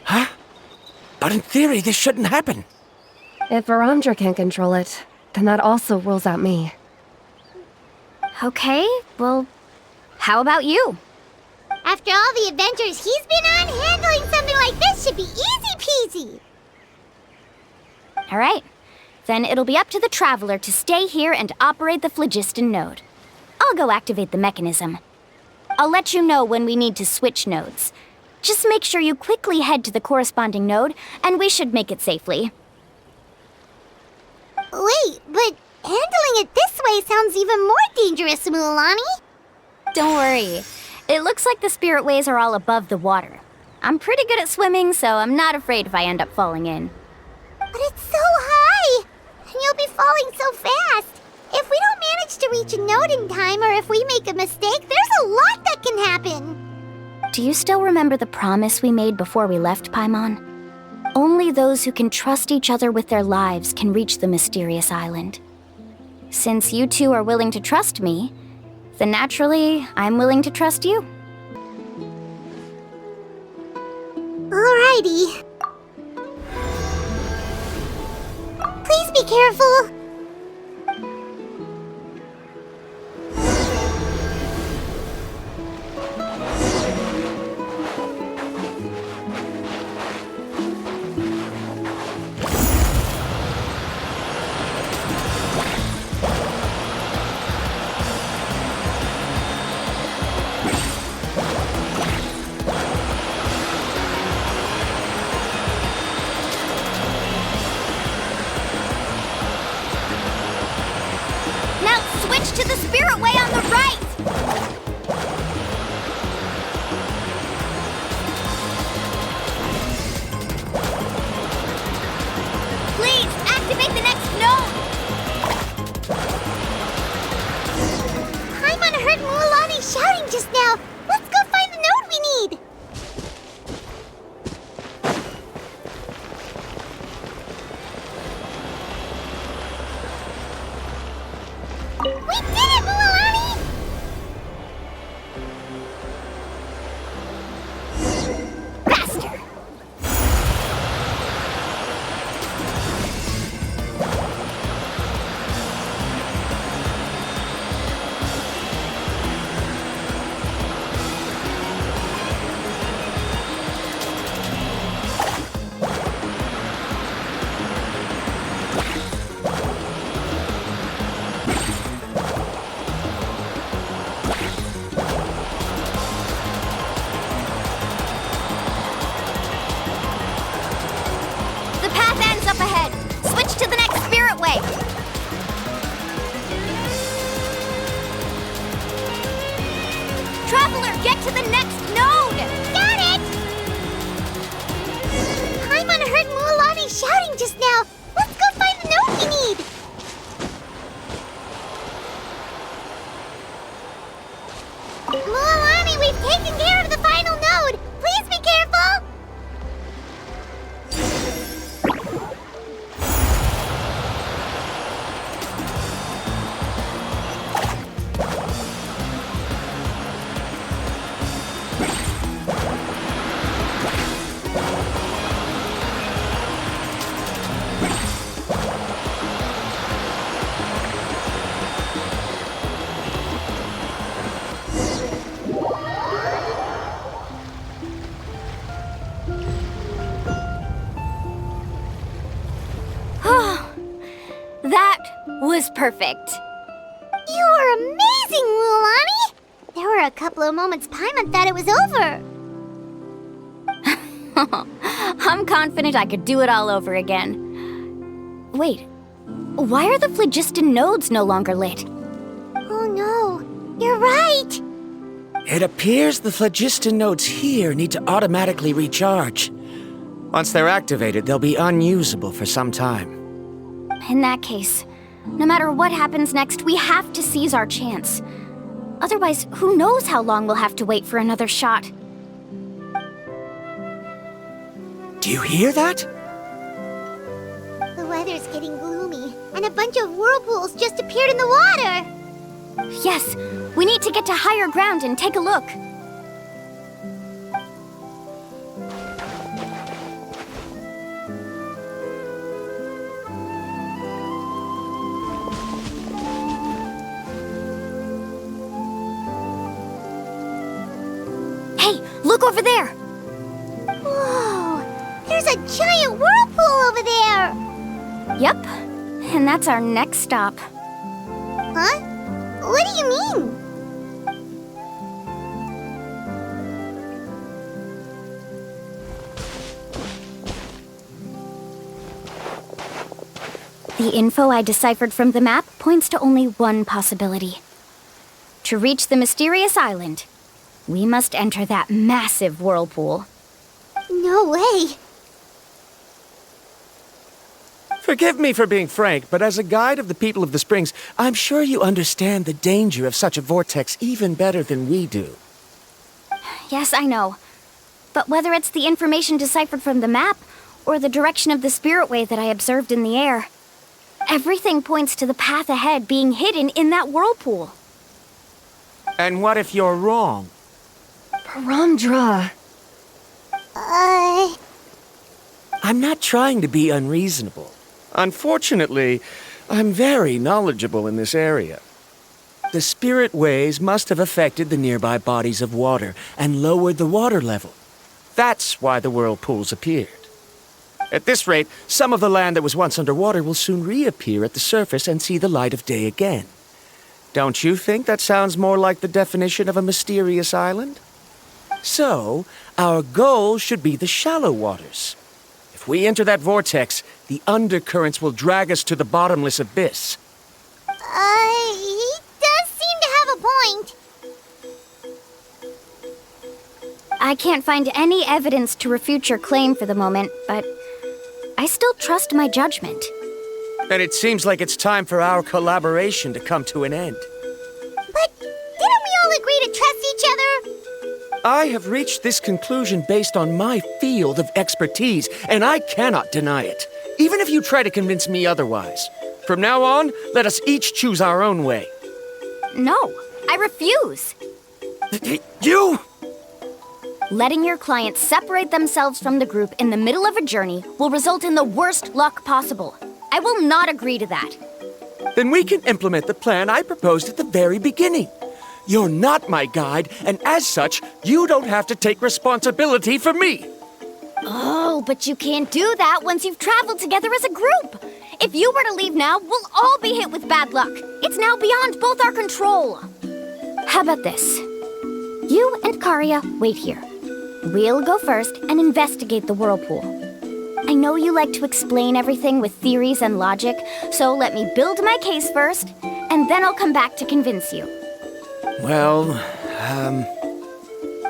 Huh? But in theory, this shouldn't happen. If Varamdra can't control it, then that also rules out me. Okay, well, how about you? After all the adventures he's been on, handling something like this should be easy peasy. All right, then it'll be up to the Traveler to stay here and operate the phlogiston node. I'll go activate the mechanism. I'll let you know when we need to switch nodes. Just make sure you quickly head to the corresponding node, and we should make it safely. Wait, but handling it this way sounds even more dangerous, Mualani. Don't worry. It looks like the spirit ways are all above the water. I'm pretty good at swimming, so I'm not afraid if I end up falling in. But it's so high! And you'll be falling so fast! If we don't manage to reach a node in time, or if we make a mistake, there's a lot that can happen! Do you still remember the promise we made before we left, Paimon? Only those who can trust each other with their lives can reach the mysterious island. Since you two are willing to trust me, then naturally, I'm willing to trust you. Alrighty. Please be careful. node! Paimon heard Mualani shouting just now. Let's go find the node we need. We did it, Mualani! Faster! The path ends up ahead. Switch to the next spirit way. Traveler, get to the next node! Got it! Paimon heard Mualani shouting just now. Let's go find the node we need. Mualani, we've taken care of the final node. Please be careful. That was perfect. You're amazing, Mualani! There were a couple of moments Paimon thought it was over. I'm confident I could do it all over again. Wait, why are the phlogiston nodes no longer lit? Oh no, you're right! It appears the phlogiston nodes here need to automatically recharge. Once they're activated, they'll be unusable for some time. In that case, no matter what happens next, we have to seize our chance. Otherwise, who knows how long we'll have to wait for another shot. Do you hear that? The weather's getting gloomy, and a bunch of whirlpools just appeared in the water! Yes, we need to get to higher ground and take a look. Hey, look over there! Whoa! There's a giant whirlpool over there! Yep, and that's our next stop. Huh? What do you mean? The info I deciphered from the map points to only one possibility. To reach the mysterious island, we must enter that massive whirlpool. No way! Forgive me for being frank, but as a guide of the people of the Springs, I'm sure you understand the danger of such a vortex even better than we do. Yes, I know. But whether it's the information deciphered from the map, or the direction of the spirit way that I observed in the air, everything points to the path ahead being hidden in that whirlpool. And what if you're wrong? Paramdra. I'm not trying to be unreasonable. Unfortunately, I'm very knowledgeable in this area. The spirit ways must have affected the nearby bodies of water and lowered the water level. That's why the whirlpools appeared. At this rate, some of the land that was once underwater will soon reappear at the surface and see the light of day again. Don't you think that sounds more like the definition of a mysterious island? So, our goal should be the shallow waters. If we enter that vortex, the undercurrents will drag us to the bottomless abyss. He does seem to have a point. I can't find any evidence to refute your claim for the moment, but I still trust my judgment. And it seems like it's time for our collaboration to come to an end. But didn't we all agree to trust each other? I have reached this conclusion based on my field of expertise, and I cannot deny it, even if you try to convince me otherwise. From now on, let us each choose our own way. No, I refuse. You? Letting your clients separate themselves from the group in the middle of a journey will result in the worst luck possible. I will not agree to that. Then we can implement the plan I proposed at the very beginning. You're not my guide, and as such, you don't have to take responsibility for me. Oh, but you can't do that once you've traveled together as a group. If you were to leave now, we'll all be hit with bad luck. It's now beyond both our control. How about this? You and Karia wait here. We'll go first and investigate the whirlpool. I know you like to explain everything with theories and logic, so let me build my case first, and then I'll come back to convince you. Well,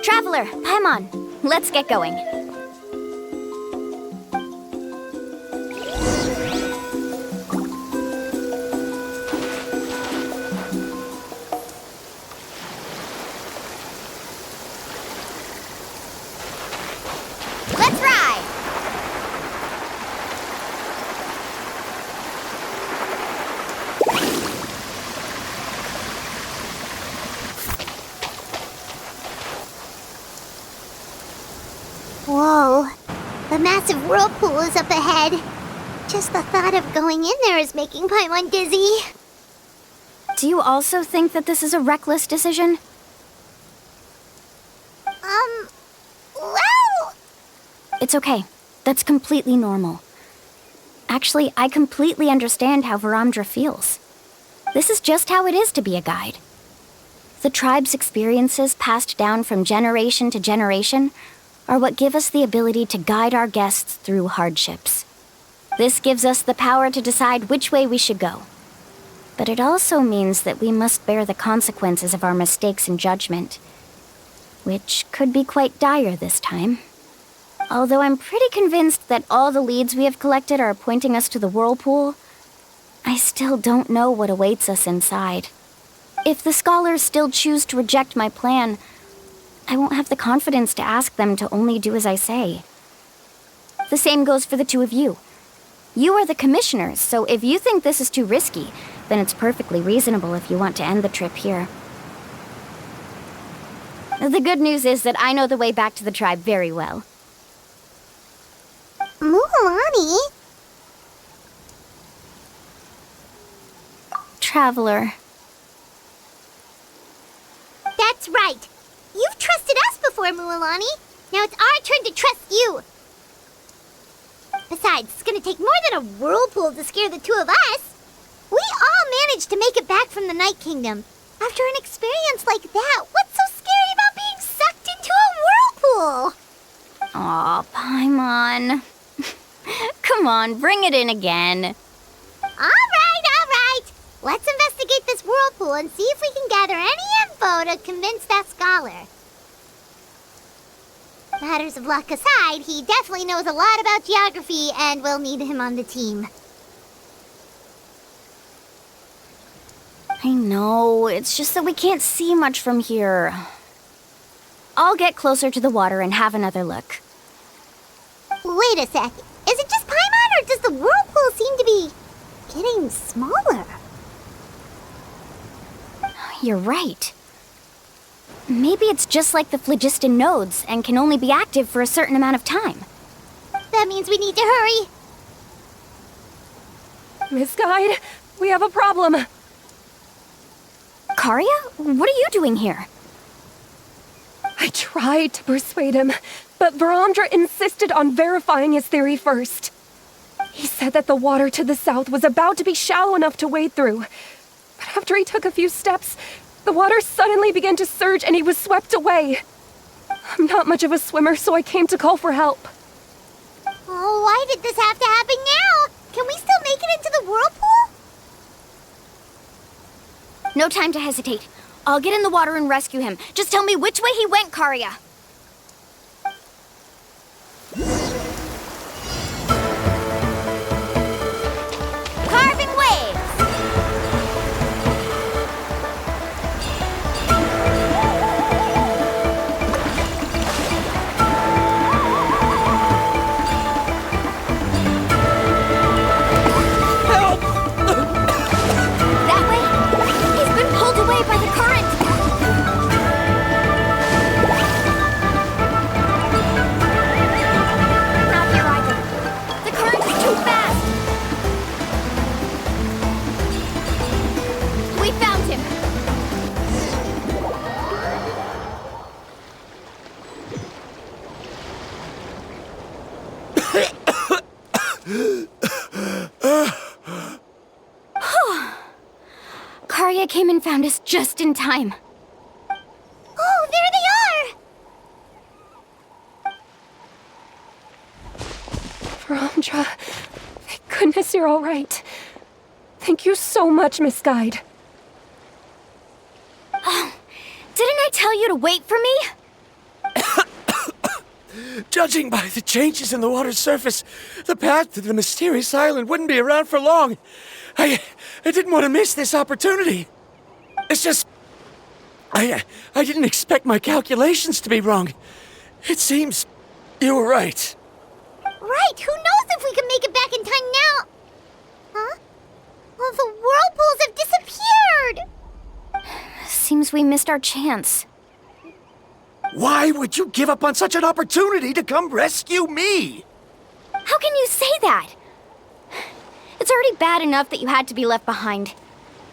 Traveler, Paimon, let's get going. Let's ride! Whoa. The massive whirlpool is up ahead. Just the thought of going in there is making Paimon dizzy. Do you also think that this is a reckless decision? Well... It's okay. That's completely normal. Actually, I completely understand how Varamdra feels. This is just how it is to be a guide. The tribe's experiences passed down from generation to generation are what give us the ability to guide our guests through hardships. This gives us the power to decide which way we should go. But it also means that we must bear the consequences of our mistakes and judgment, which could be quite dire this time. Although I'm pretty convinced that all the leads we have collected are pointing us to the whirlpool, I still don't know what awaits us inside. If the scholars still choose to reject my plan, I won't have the confidence to ask them to only do as I say. The same goes for the two of you. You are the commissioners, so if you think this is too risky, then it's perfectly reasonable if you want to end the trip here. The good news is that I know the way back to the tribe very well. Mualani? Traveler. That's right. You've trusted us before, Mualani. Now it's our turn to trust you. Besides, it's gonna take more than a whirlpool to scare the two of us. We all managed to make it back from the Night Kingdom. After an experience like that, what's so scary about being sucked into a whirlpool? Aw, Paimon. Come on, bring it in again. All right. Let's investigate this whirlpool and see if we can gather any info to convince that scholar. Matters of luck aside, he definitely knows a lot about geography, and we'll need him on the team. I know, it's just that we can't see much from here. I'll get closer to the water and have another look. Wait a sec. Is it just Paimon, or does the whirlpool seem to be getting smaller? You're right. Maybe it's just like the phlogiston nodes and can only be active for a certain amount of time. That means we need to hurry. Miss Guide, we have a problem. Karia, what are you doing here? I tried to persuade him, but Varamdra insisted on verifying his theory first. He said that the water to the south was about to be shallow enough to wade through. But after he took a few steps, the water suddenly began to surge and he was swept away. I'm not much of a swimmer, so I came to call for help. Oh, why did this have to happen now? Can we still make it into the whirlpool? No time to hesitate. I'll get in the water and rescue him. Just tell me which way he went, Karia. Car, Island found us just in time. Oh, there they are! Verandra, thank goodness you're all right. Thank you so much, Miss Guide. Oh, didn't I tell you to wait for me? Judging by the changes in the water's surface, the path to the mysterious island wouldn't be around for long. I didn't want to miss this opportunity. It's just... I didn't expect my calculations to be wrong. It seems you were right. Right, who knows if we can make it back in time now? Huh? Well, the whirlpools have disappeared! Seems we missed our chance. Why would you give up on such an opportunity to come rescue me? How can you say that? It's already bad enough that you had to be left behind.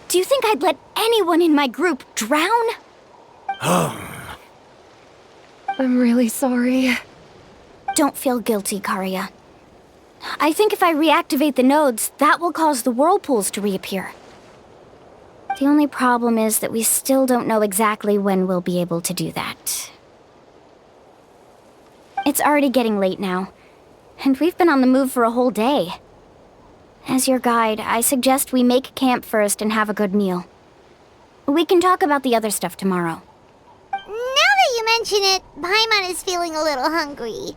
Do you think I'd let anyone in my group drown? I'm really sorry. Don't feel guilty, Karia. I think if I reactivate the nodes, that will cause the whirlpools to reappear. The only problem is that we still don't know exactly when we'll be able to do that. It's already getting late now, and we've been on the move for a whole day. As your guide, I suggest we make camp first and have a good meal. We can talk about the other stuff tomorrow. Now that you mention it, Paimon is feeling a little hungry.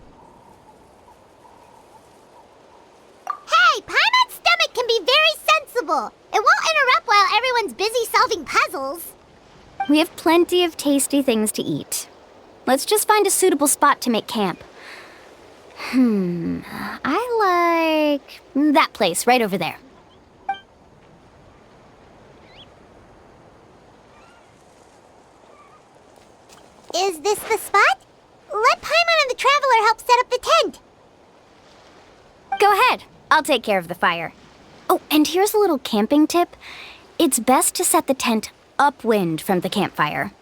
Hey, Paimon's stomach can be very sensible. It won't interrupt while everyone's busy solving puzzles. We have plenty of tasty things to eat. Let's just find a suitable spot to make camp. I like that place right over there. Is this the spot? Let Paimon and the Traveler help set up the tent. Go ahead. I'll take care of the fire. Oh, and here's a little camping tip. It's best to set the tent upwind from the campfire.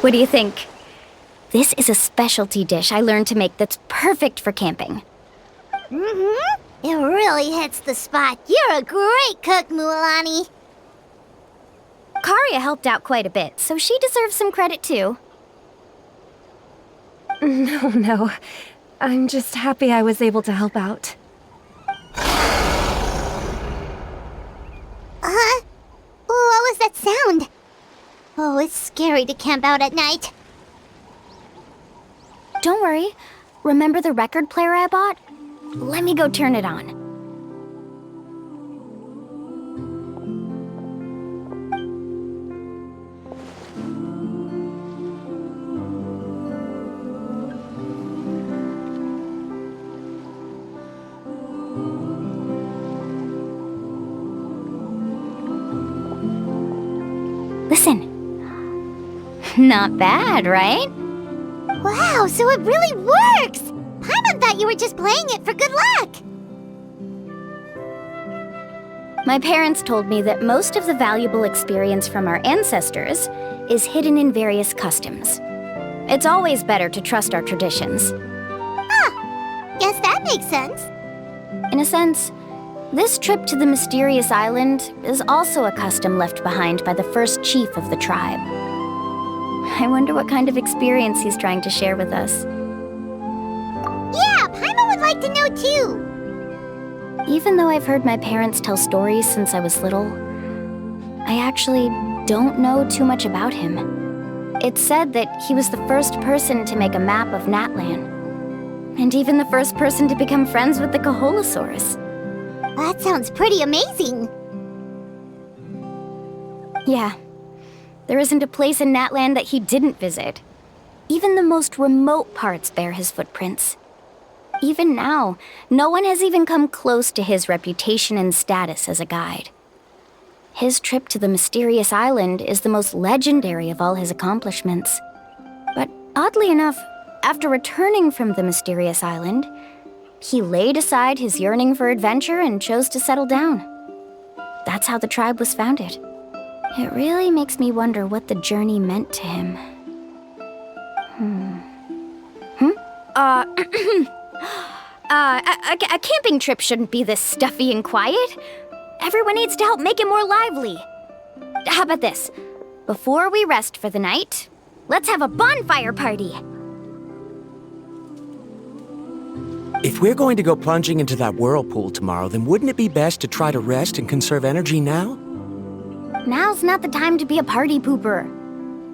What do you think? This is a specialty dish I learned to make that's perfect for camping. Mm-hmm. It really hits the spot. You're a great cook, Mualani. Karia helped out quite a bit, so she deserves some credit too. No. I'm just happy I was able to help out. Huh? What was that sound? Oh, it's scary to camp out at night. Don't worry. Remember the record player I bought? Let me go turn it on. Listen. Not bad, right? Wow, so it really works! Paimon thought you were just playing it for good luck! My parents told me that most of the valuable experience from our ancestors is hidden in various customs. It's always better to trust our traditions. Guess that makes sense. In a sense, this trip to the mysterious island is also a custom left behind by the first chief of the tribe. I wonder what kind of experience he's trying to share with us. Yeah, Paimon would like to know too. Even though I've heard my parents tell stories since I was little, I actually don't know too much about him. It's said that he was the first person to make a map of Natlan, and even the first person to become friends with the Kaholosaurus. That sounds pretty amazing. Yeah. There isn't a place in Natlan that he didn't visit. Even the most remote parts bear his footprints. Even now, no one has even come close to his reputation and status as a guide. His trip to the mysterious island is the most legendary of all his accomplishments. But oddly enough, after returning from the mysterious island, He laid aside his yearning for adventure and chose to settle down. That's how the tribe was founded. It really makes me wonder what the journey meant to him. A camping trip shouldn't be this stuffy and quiet. Everyone needs to help make it more lively. How about this? Before we rest for the night, let's have a bonfire party. If we're going to go plunging into that whirlpool tomorrow, then wouldn't it be best to try to rest and conserve energy now? Now's not the time to be a party pooper.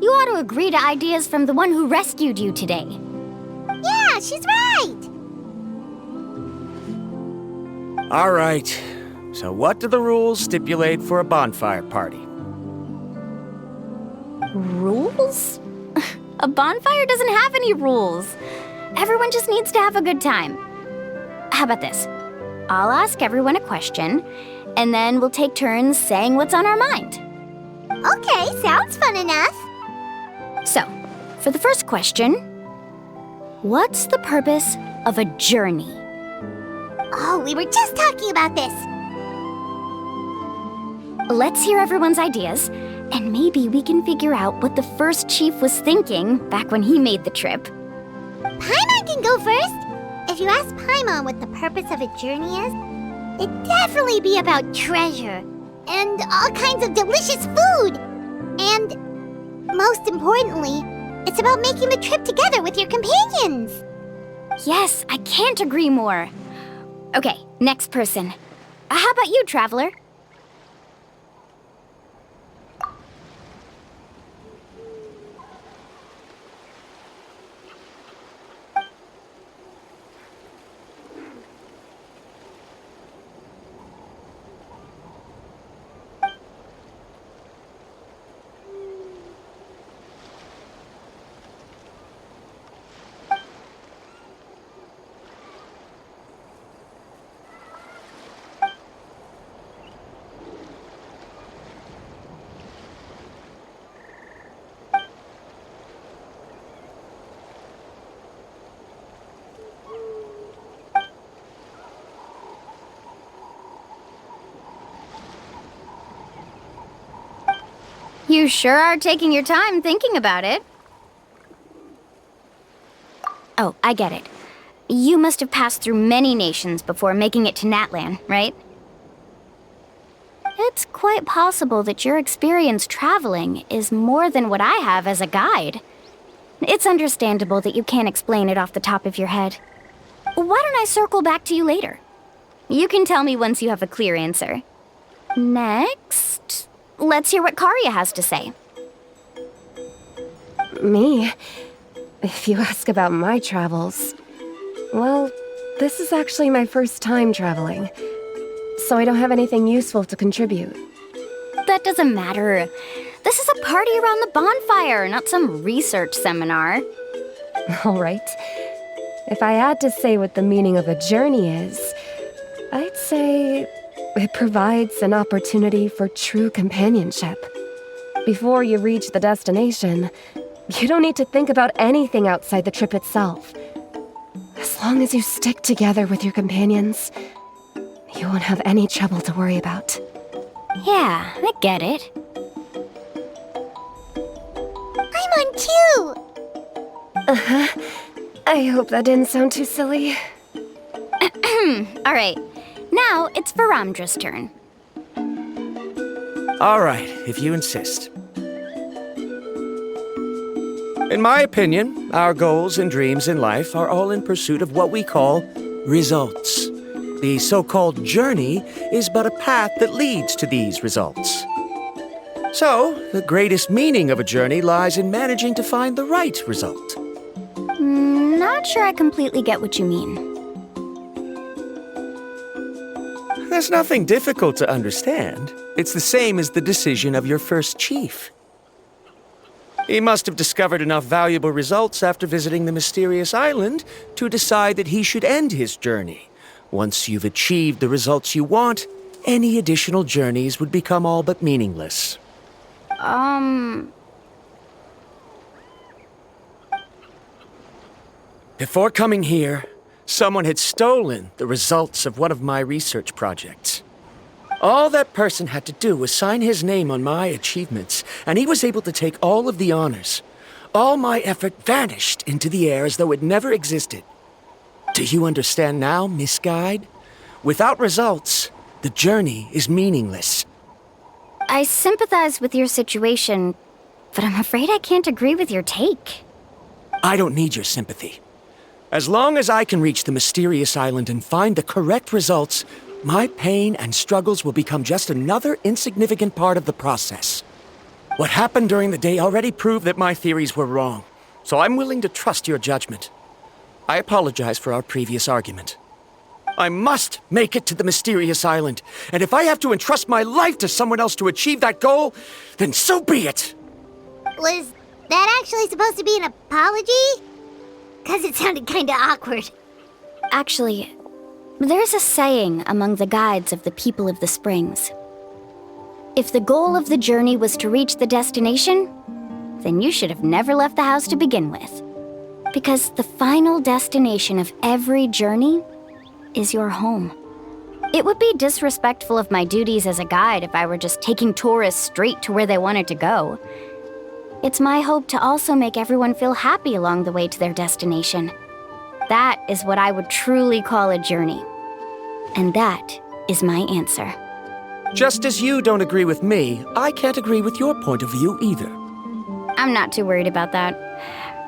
You ought to agree to ideas from the one who rescued you today. Yeah, she's right! All right. So what do the rules stipulate for a bonfire party? Rules? A bonfire doesn't have any rules. Everyone just needs to have a good time. How about this? I'll ask everyone a question, and then we'll take turns saying what's on our mind. Okay, sounds fun enough. So, for the first question, what's the purpose of a journey? Oh, we were just talking about this. Let's hear everyone's ideas, and maybe we can figure out what the first chief was thinking back when he made the trip. Paimon can go first. If you ask Paimon what the purpose of a journey is, it'd definitely be about treasure and all kinds of delicious food. And most importantly, it's about making the trip together with your companions. Yes, I can't agree more. Okay, next person. How about you, Traveler? You sure are taking your time thinking about it. Oh, I get it. You must have passed through many nations before making it to Natlan, right? It's quite possible that your experience traveling is more than what I have as a guide. It's understandable that you can't explain it off the top of your head. Why don't I circle back to you later? You can tell me once you have a clear answer. Next, let's hear what Karya has to say. Me? If you ask about my travels, well, this is actually my first time traveling, so I don't have anything useful to contribute. That doesn't matter. This is a party around the bonfire, not some research seminar. All right. If I had to say what the meaning of a journey is, I'd say it provides an opportunity for true companionship. Before you reach the destination, you don't need to think about anything outside the trip itself. As long as you stick together with your companions, you won't have any trouble to worry about. Yeah, I get it. I'm on too! I hope that didn't sound too silly. All right, now it's Varamdra's turn. All right, if you insist. In my opinion, our goals and dreams in life are all in pursuit of what we call results. The so-called journey is but a path that leads to these results. So, the greatest meaning of a journey lies in managing to find the right result. Not sure I completely get what you mean. There's nothing difficult to understand. It's the same as the decision of your first chief. He must have discovered enough valuable results after visiting the mysterious island to decide that he should end his journey. Once you've achieved the results you want, any additional journeys would become all but meaningless. Before coming here, Someone had stolen the results of one of my research projects. All that person had to do was sign his name on my achievements, and he was able to take all of the honors. All my effort vanished into the air as though it never existed. Do you understand now, Miss Guide? Without results, the journey is meaningless. I sympathize with your situation, but I'm afraid I can't agree with your take. I don't need your sympathy. As long as I can reach the mysterious island and find the correct results, my pain and struggles will become just another insignificant part of the process. What happened during the day already proved that my theories were wrong, so I'm willing to trust your judgment. I apologize for our previous argument. I must make it to the mysterious island, and if I have to entrust my life to someone else to achieve that goal, then so be it! Was that actually supposed to be an apology? 'Cause it sounded kinda awkward. Actually, there's a saying among the guides of the people of the Springs. If the goal of the journey was to reach the destination, then you should have never left the house to begin with. Because the final destination of every journey is your home. It would be disrespectful of my duties as a guide if I were just taking tourists straight to where they wanted to go. It's my hope to also make everyone feel happy along the way to their destination. That is what I would truly call a journey. And that is my answer. Just as you don't agree with me, I can't agree with your point of view either. I'm not too worried about that.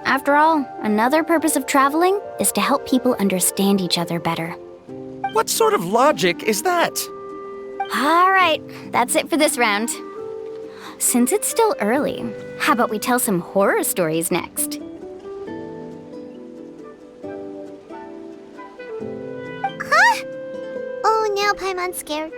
After all, another purpose of traveling is to help people understand each other better. What sort of logic is that? All right, that's it for this round. Since it's still early, how about we tell some horror stories next? Huh? Oh, now Paimon's scared.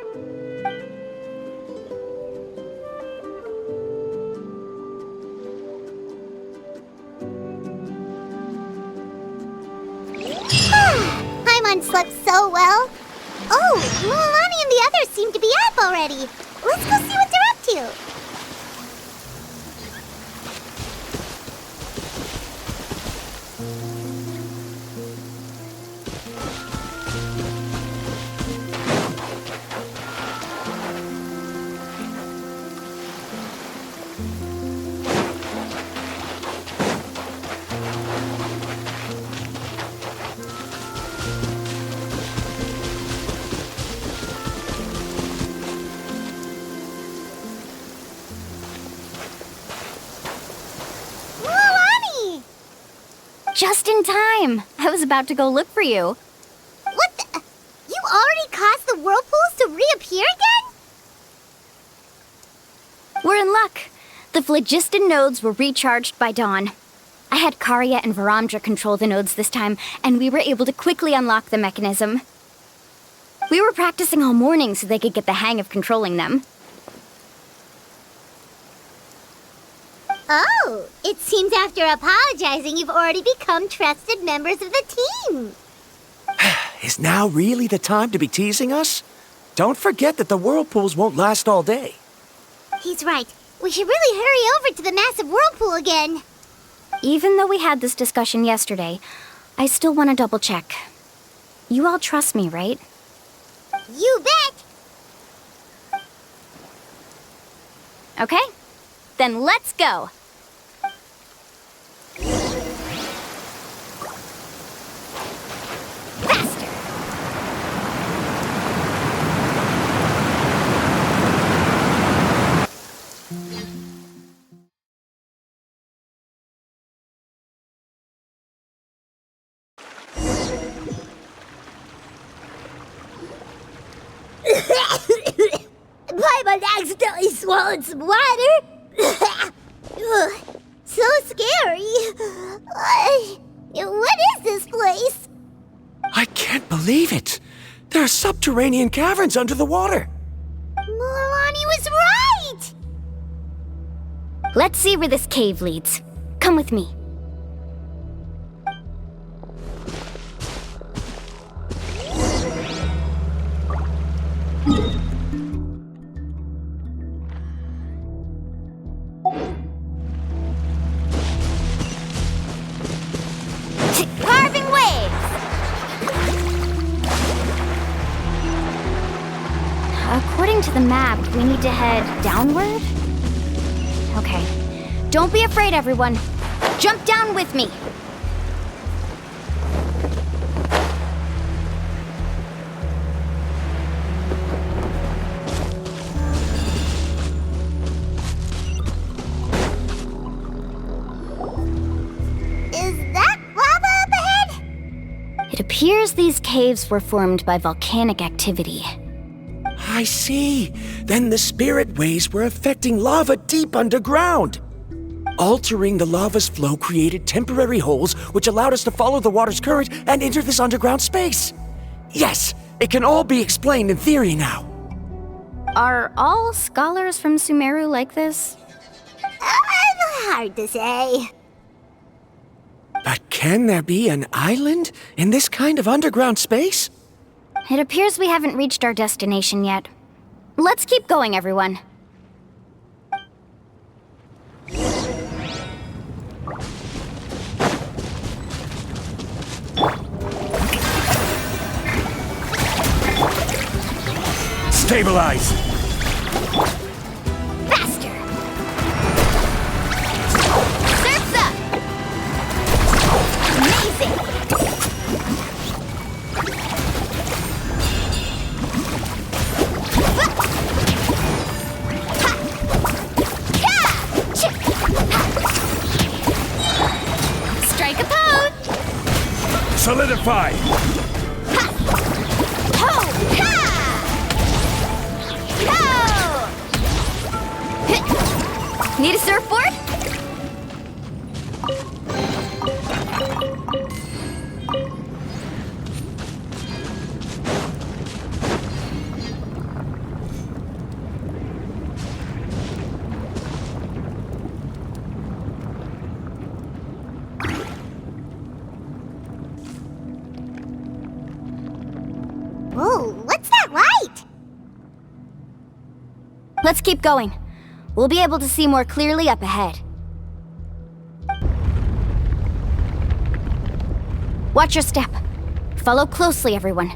Paimon slept so well. Oh, Mualani and the others seem to be up already. Let's go see what they're up to. Just in time! I was about to go look for you. What the? You already caused the whirlpools to reappear again? We're in luck. The phlogiston nodes were recharged by dawn. I had Karya and Varamdra control the nodes this time, and we were able to quickly unlock the mechanism. We were practicing all morning so they could get the hang of controlling them. Oh, it seems after apologizing, you've already become trusted members of the team. Is now really the time to be teasing us? Don't forget that the whirlpools won't last all day. He's right. We should really hurry over to the massive whirlpool again. Even though we had this discussion yesterday, I still want to double check. You all trust me, right? You bet! Okay, then let's go! Faster! Paimon accidentally swallowed some water. Ugh, so scary. What is this place? I can't believe it. There are subterranean caverns under the water. Mualani was right! Let's see where this cave leads. Come with me. Carving waves! the map, we need to head downward? Okay. Don't be afraid, everyone. Jump down with me. Is that lava up ahead? It appears these caves were formed by volcanic activity. I see. Then the spirit waves were affecting lava deep underground. Altering the lava's flow created temporary holes which allowed us to follow the water's current and enter this underground space. Yes, it can all be explained in theory now. Are all scholars from Sumeru like this? Hard to say. But can there be an island in this kind of underground space? It appears we haven't reached our destination yet. Let's keep going, everyone. Stabilize! Faster! Surf's up! Amazing! Strike a pose! Solidify! Ho! Ha! Ho! Need a surfboard? Whoa, what's that light? Let's keep going. We'll be able to see more clearly up ahead. Watch your step. Follow closely, everyone.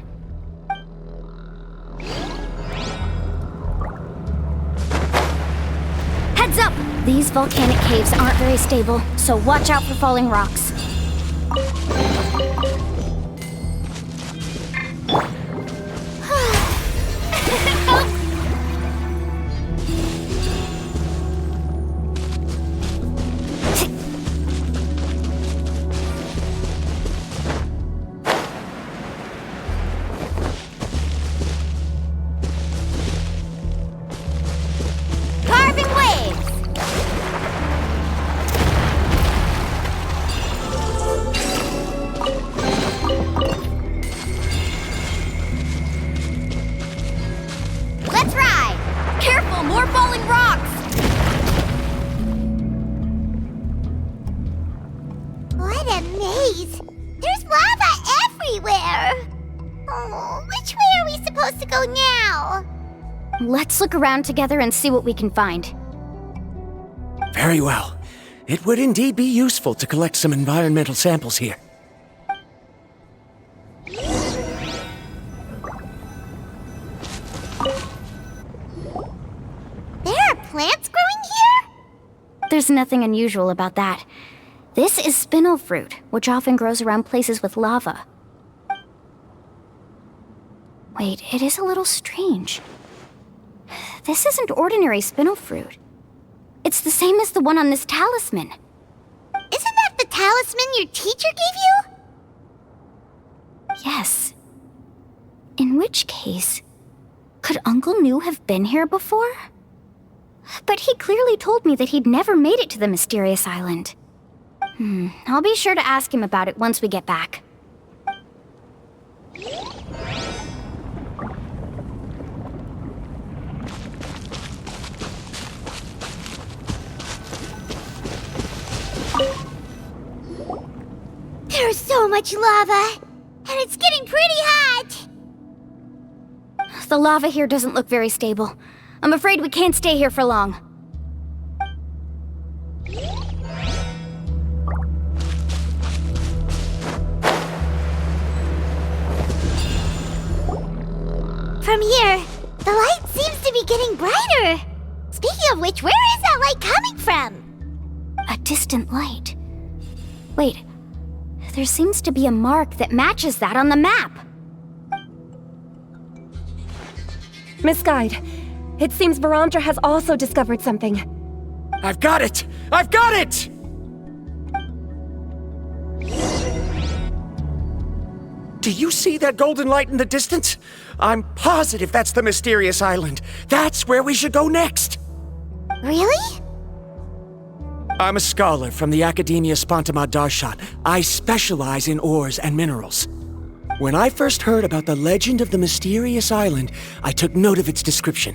Heads up! These volcanic caves aren't very stable, so watch out for falling rocks. Carving waves! Let's ride! Careful, more falling rocks! What a maze! There's lava everywhere! Oh, which way are we supposed to go now? Let's look around together and see what we can find. Very well. It would indeed be useful to collect some environmental samples here. There are plants growing here? There's nothing unusual about that. This is spinel fruit, which often grows around places with lava. Wait, it is a little strange. This isn't ordinary spinel fruit. It's the same as the one on this talisman. Isn't that the talisman your teacher gave you? Yes. In which case, could Uncle New have been here before? But he clearly told me that he'd never made it to the mysterious island. I'll be sure to ask him about it once we get back. There's so much lava, and it's getting pretty hot. The lava here doesn't look very stable. I'm afraid we can't stay here for long. From here, the light seems to to be getting brighter. Speaking of which, where is that light coming from? A distant light. Wait, there seems to be a mark that matches that on the map. Miss Guide, it seems Varamdra has also discovered something. I've got it! I've got it! Do you see that golden light in the distance? I'm positive that's the mysterious island. That's where we should go next. Really? I'm a scholar from the Academia Spontima Darshan. I specialize in ores and minerals. When I first heard about the legend of the mysterious island, I took note of its description.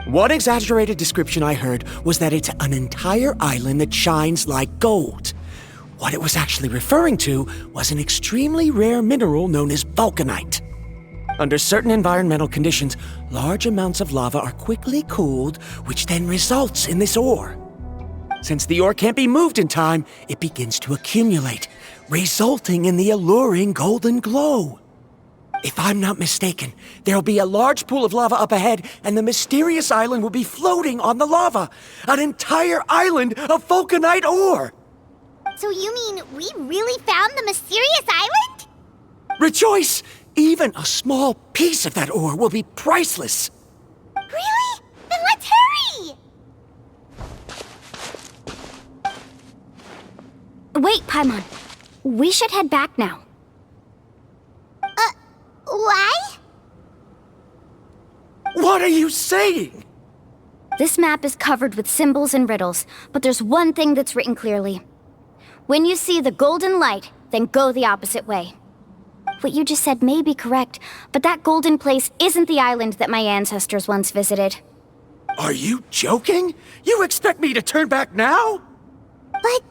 One exaggerated description I heard was that it's an entire island that shines like gold. What it was actually referring to was an extremely rare mineral known as vulcanite. Under certain environmental conditions, large amounts of lava are quickly cooled, which then results in this ore. Since the ore can't be moved in time, it begins to accumulate, resulting in the alluring golden glow. If I'm not mistaken, there'll be a large pool of lava up ahead, and the mysterious island will be floating on the lava. An entire island of vulcanite ore! So you mean we really found the mysterious island? Rejoice! Even a small piece of that ore will be priceless. Really? Then let's hurry! Wait, Paimon. We should head back now. Why? What are you saying? This map is covered with symbols and riddles, but there's one thing that's written clearly. When you see the golden light, then go the opposite way. What you just said may be correct, but that golden place isn't the island that my ancestors once visited. Are you joking? You expect me to turn back now? But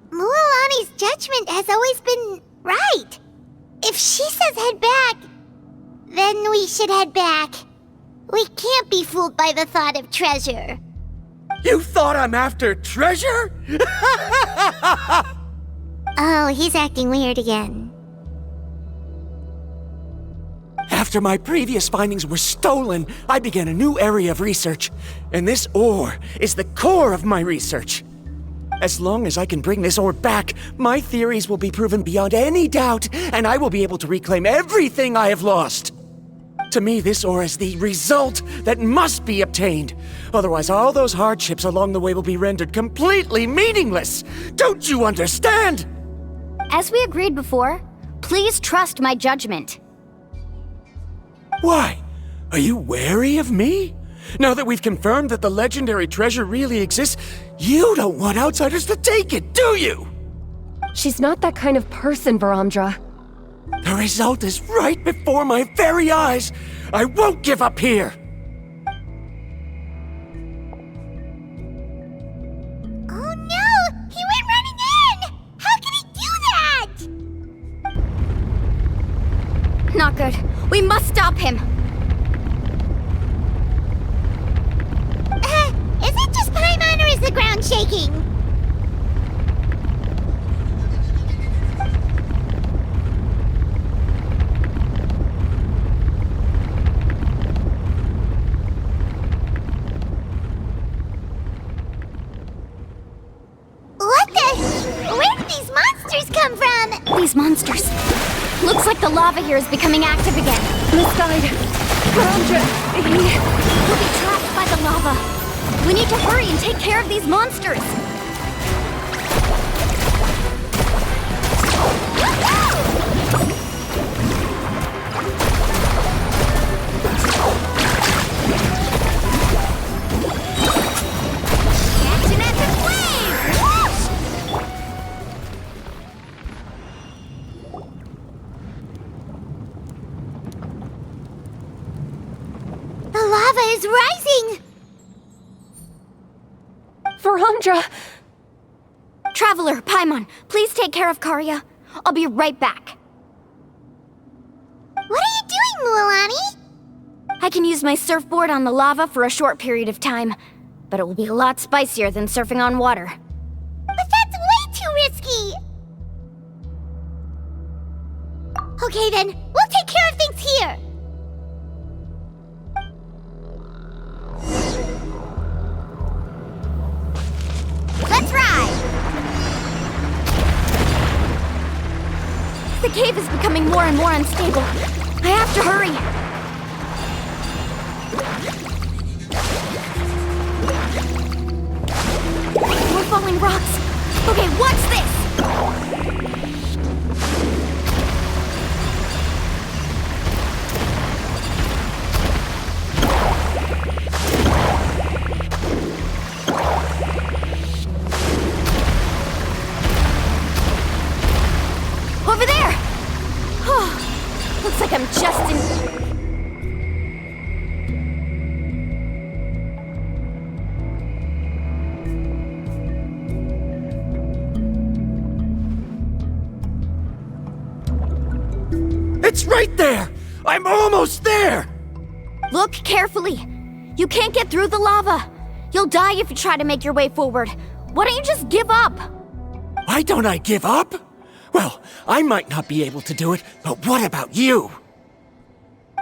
Mualani's judgment has always been right. If she says head back, then we should head back. We can't be fooled by the thought of treasure. You thought I'm after treasure? Oh, he's acting weird again. After my previous findings were stolen, I began a new area of research. And this ore is the core of my research. As long as I can bring this ore back, my theories will be proven beyond any doubt, and I will be able to reclaim everything I have lost. To me, this ore is the result that must be obtained. Otherwise, all those hardships along the way will be rendered completely meaningless. Don't you understand? As we agreed before, please trust my judgment. Why? Are you wary of me? Now that we've confirmed that the legendary treasure really exists, you don't want outsiders to take it, do you? She's not that kind of person, Varamdra. The result is right before my very eyes. I won't give up here. Oh no! He went running in! How can he do that? Not good. We must stop him. Is it just Paimon or is the ground shaking? What the? Where did these monsters come from? These monsters. Looks like the lava here is becoming active again. Miss Guide, Varamdra, We'll be trapped by the lava. We need to hurry and take care of these monsters. Action at the flame! Whoosh! The lava is rising! Varamdra! Traveler, Paimon, please take care of Karya. I'll be right back. What are you doing, Mualani? I can use my surfboard on the lava for a short period of time, but it will be a lot spicier than surfing on water. But that's way too risky! Okay then, we'll take care of things here! The cave is becoming more and more unstable. I have to hurry. More falling rocks. Okay, what's this? Over there! Oh, looks like I'm just in... It's right there! I'm almost there! Look carefully. You can't get through the lava. You'll die if you try to make your way forward. Why don't you just give up? Why don't I give up? Well, I might not be able to do it, but what about you?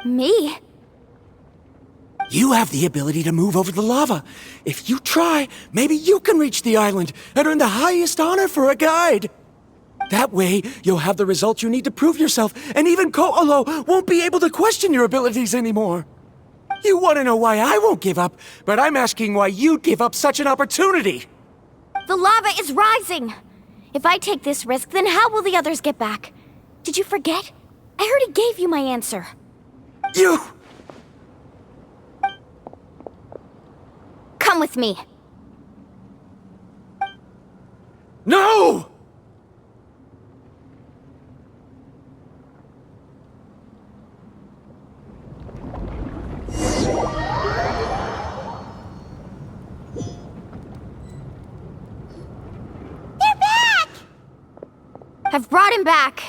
Me? You have the ability to move over the lava. If you try, maybe you can reach the island and earn the highest honor for a guide. That way, you'll have the results you need to prove yourself, and even Ko'olo won't be able to question your abilities anymore. You want to know why I won't give up, but I'm asking why you'd give up such an opportunity. The lava is rising. If I take this risk, then how will the others get back? Did you forget? I already gave you my answer. You... Come with me. No! I've brought him back.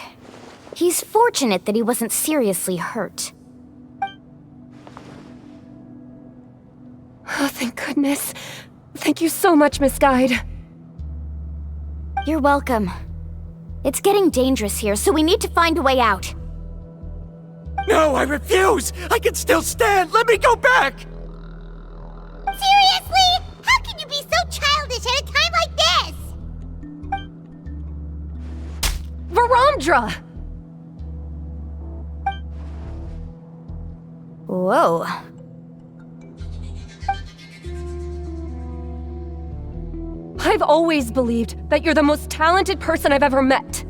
He's fortunate that he wasn't seriously hurt. Oh, thank goodness. Thank you so much, Miss Guide. You're welcome. It's getting dangerous here, so we need to find a way out. No, I refuse! I can still stand! Let me go back! Seriously? How can you be so childish at a time like this? Varamdra! Whoa. I've always believed that you're the most talented person I've ever met.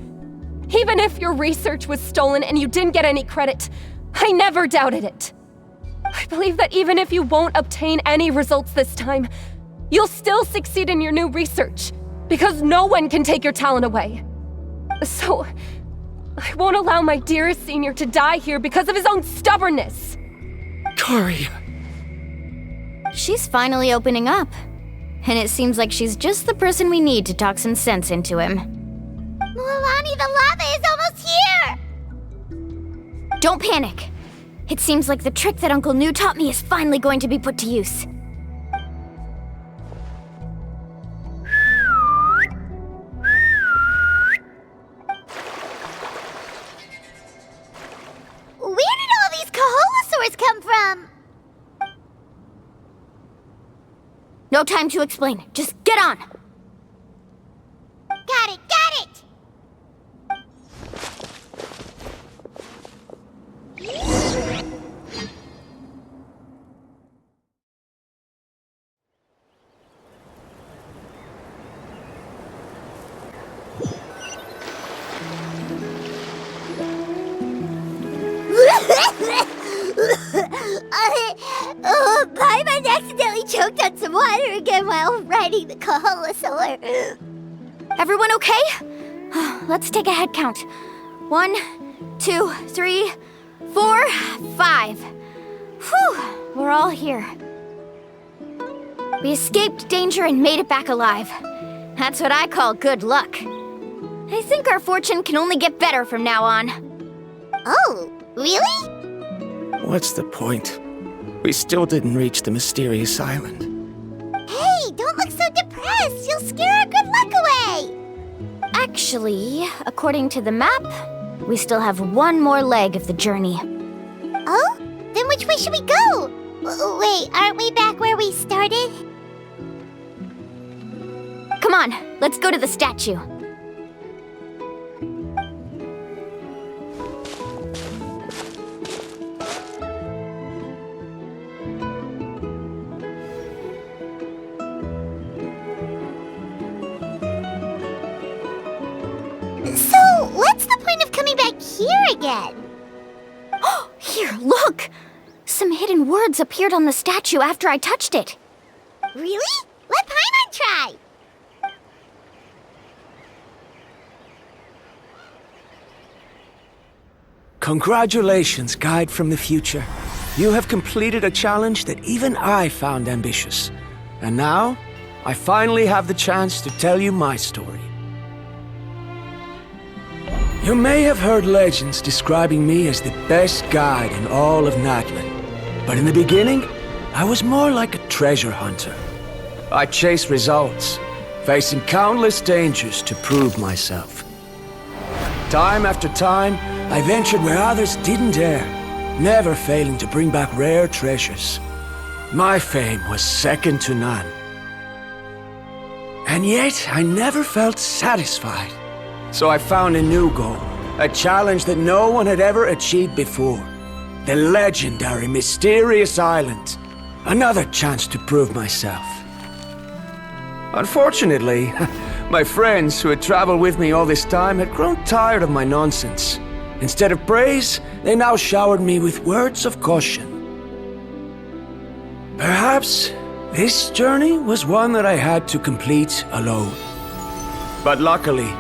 Even if your research was stolen and you didn't get any credit, I never doubted it. I believe that even if you won't obtain any results this time, you'll still succeed in your new research, because no one can take your talent away. So, I won't allow my dearest senior to die here because of his own stubbornness. Kari. She's finally opening up. And it seems like she's just the person we need to talk some sense into him. Mualani, the lava is almost here! Don't panic. It seems like the trick that Uncle Nu taught me is finally going to be put to use. Where did all these Koholosaurs come from? No time to explain. Just get on. Got it, got it! Paimon accidentally choked on some water again while riding the Koholosaur. Everyone okay? Let's take a head count. 1, 2, 3, 4, 5. Whew, we're all here. We escaped danger and made it back alive. That's what I call good luck. I think our fortune can only get better from now on. Oh, really? What's the point? We still didn't reach the mysterious island. Hey, don't look so depressed. You'll scare our good luck away. Actually, according to the map, we still have one more leg of the journey. Oh? Then which way should we go? Wait, aren't we back where we started? Come on, let's go to the statue. So, what's the point of coming back here again? Here, look! Some hidden words appeared on the statue after I touched it. Really? Let Paimon try! Congratulations, guide from the future. You have completed a challenge that even I found ambitious. And now, I finally have the chance to tell you my story. You may have heard legends describing me as the best guide in all of Natlan. But in the beginning, I was more like a treasure hunter. I chased results, facing countless dangers to prove myself. Time after time, I ventured where others didn't dare, never failing to bring back rare treasures. My fame was second to none. And yet, I never felt satisfied. So I found a new goal, a challenge that no one had ever achieved before. The legendary Mysterious Island. Another chance to prove myself. Unfortunately, my friends who had traveled with me all this time had grown tired of my nonsense. Instead of praise, they now showered me with words of caution. Perhaps this journey was one that I had to complete alone. But luckily,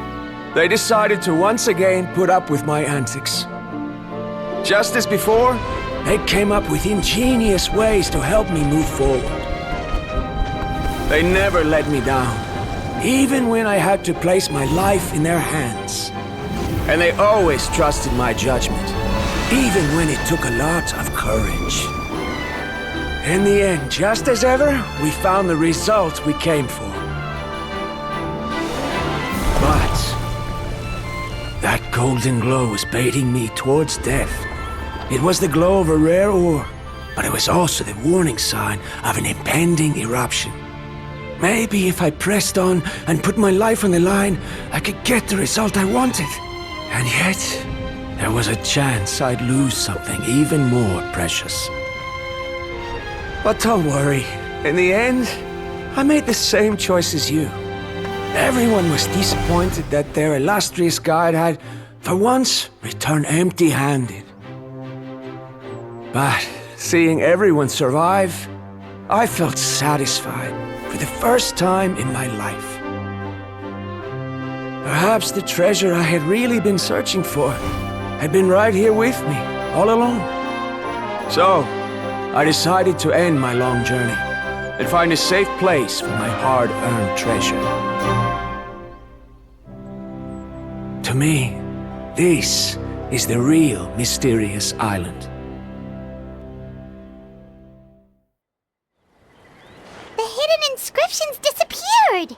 they decided to once again put up with my antics. Just as before, they came up with ingenious ways to help me move forward. They never let me down, even when I had to place my life in their hands. And they always trusted my judgment, even when it took a lot of courage. In the end, just as ever, we found the result we came for. But that golden glow was baiting me towards death. It was the glow of a rare ore, but it was also the warning sign of an impending eruption. Maybe if I pressed on and put my life on the line, I could get the result I wanted. And yet, there was a chance I'd lose something even more precious. But don't worry, in the end, I made the same choice as you. Everyone was disappointed that their illustrious guide had, for once, returned empty-handed. But seeing everyone survive, I felt satisfied for the first time in my life. Perhaps the treasure I had really been searching for had been right here with me, all along. So, I decided to end my long journey and find a safe place for my hard-earned treasure. To me, this is the real Mysterious Island. The hidden inscriptions disappeared!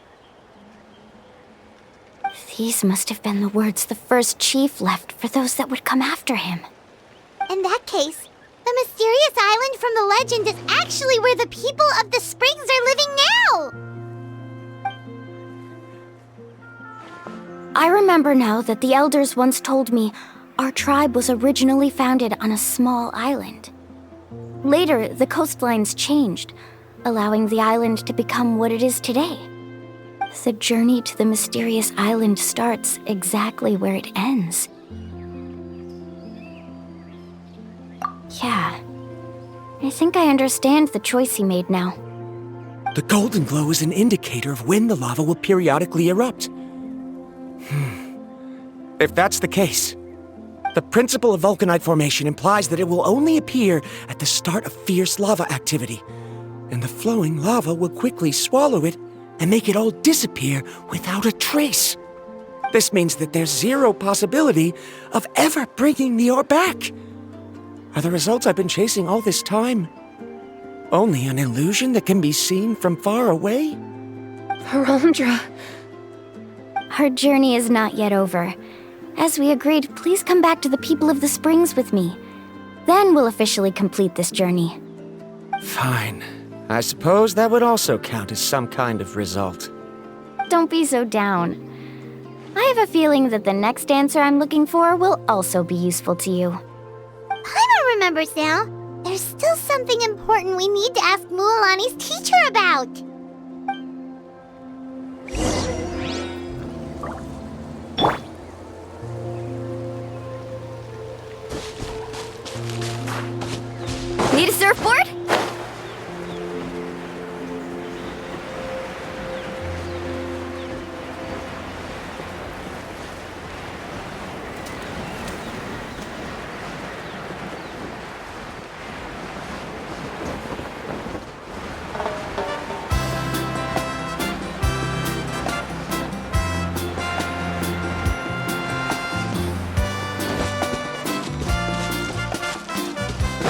These must have been the words the first chief left for those that would come after him. In that case, the mysterious island from the legend is actually where the people of the springs are living now! I remember now that the elders once told me our tribe was originally founded on a small island. Later, the coastlines changed, allowing the island to become what it is today. The journey to the mysterious island starts exactly where it ends. Yeah, I think I understand the choice he made now. The golden glow is an indicator of when the lava will periodically erupt. If that's the case, the principle of vulcanite formation implies that it will only appear at the start of fierce lava activity, and the flowing lava will quickly swallow it and make it all disappear without a trace. This means that there's zero possibility of ever bringing the ore back. Are the results I've been chasing all this time only an illusion that can be seen from far away? Ramdra. Our journey is not yet over. As we agreed, please come back to the people of the springs with me. Then we'll officially complete this journey. Fine. I suppose that would also count as some kind of result. Don't be so down. I have a feeling that the next answer I'm looking for will also be useful to you. Paimon remembers now. There's still something important we need to ask Mualani's teacher about. Need a surfboard?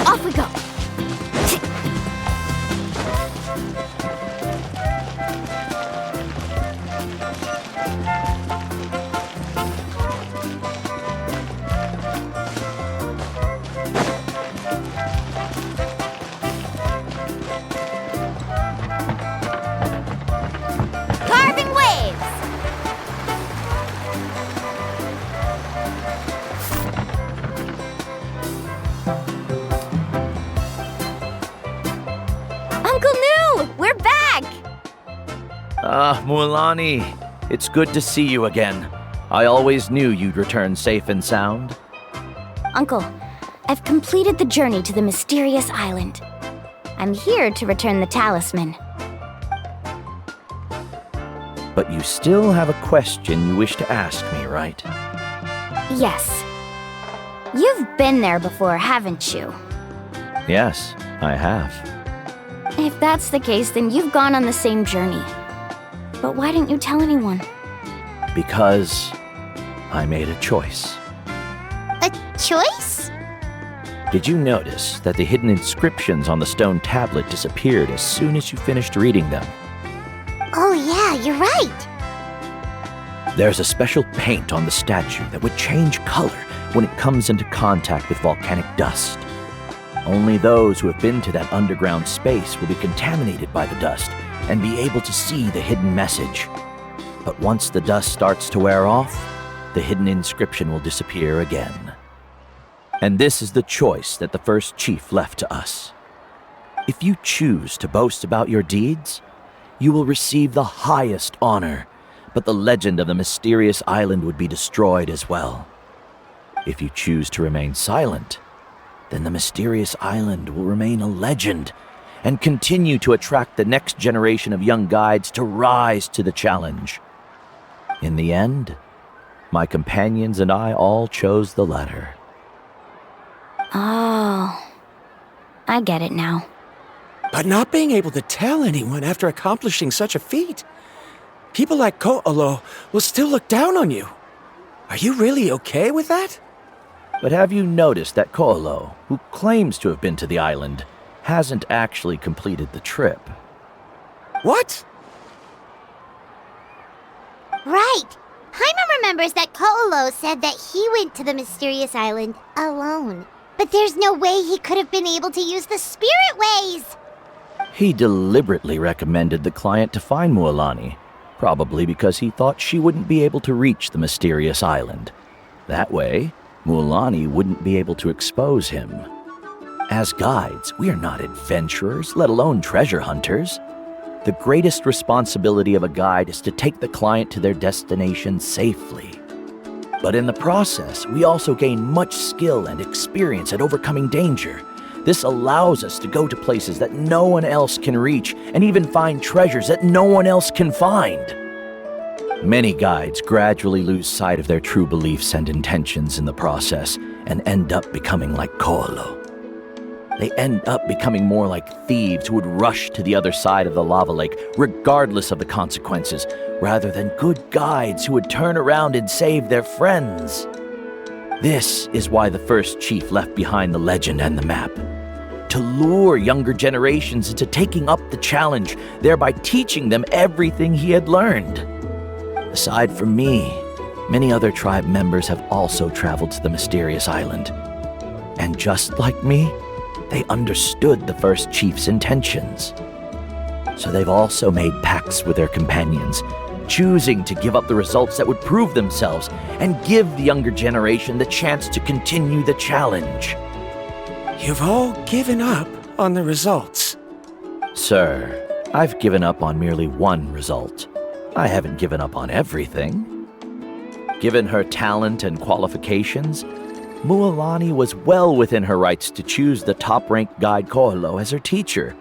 Off we go. Carving waves. Uncle New, we're back! Ah, Mualani, it's good to see you again. I always knew you'd return safe and sound. Uncle, I've completed the journey to the mysterious island. I'm here to return the talisman. But you still have a question you wish to ask me, right? Yes. You've been there before, haven't you? Yes, I have. If that's the case, then you've gone on the same journey. But why didn't you tell anyone? Because I made a choice. A choice? Did you notice that the hidden inscriptions on the stone tablet disappeared as soon as you finished reading them? Oh yeah, you're right. There's a special paint on the statue that would change color when it comes into contact with volcanic dust. Only those who have been to that underground space will be contaminated by the dust and be able to see the hidden message. But once the dust starts to wear off, the hidden inscription will disappear again. And this is the choice that the first chief left to us. If you choose to boast about your deeds, you will receive the highest honor, but the legend of the mysterious island would be destroyed as well. If you choose to remain silent, then the mysterious island will remain a legend and continue to attract the next generation of young guides to rise to the challenge. In the end, my companions and I all chose the latter. Oh, I get it now. But not being able to tell anyone after accomplishing such a feat. People like Ko'olo will still look down on you. Are you really okay with that? But have you noticed that Ko'olo, who claims to have been to the island, hasn't actually completed the trip? What? Right. Paimon remembers that Ko'olo said that he went to the mysterious island alone. But there's no way he could have been able to use the spirit ways! He deliberately recommended the client to find Mualani, probably because he thought she wouldn't be able to reach the mysterious island. That way, Mualani wouldn't be able to expose him. As guides, we are not adventurers, let alone treasure hunters. The greatest responsibility of a guide is to take the client to their destination safely. But in the process, we also gain much skill and experience at overcoming danger. This allows us to go to places that no one else can reach and even find treasures that no one else can find. Many guides gradually lose sight of their true beliefs and intentions in the process and end up becoming like Ko'olo. They end up becoming more like thieves who would rush to the other side of the lava lake regardless of the consequences, rather than good guides who would turn around and save their friends. This is why the first chief left behind the legend and the map. To lure younger generations into taking up the challenge, thereby teaching them everything he had learned. Aside from me, many other tribe members have also traveled to the mysterious island. And just like me, they understood the first chief's intentions. So they've also made pacts with their companions, choosing to give up the results that would prove themselves and give the younger generation the chance to continue the challenge. You've all given up on the results. Sir, I've given up on merely one result. I haven't given up on everything. Given her talent and qualifications, Mualani was well within her rights to choose the top-ranked guide Koholo as her teacher,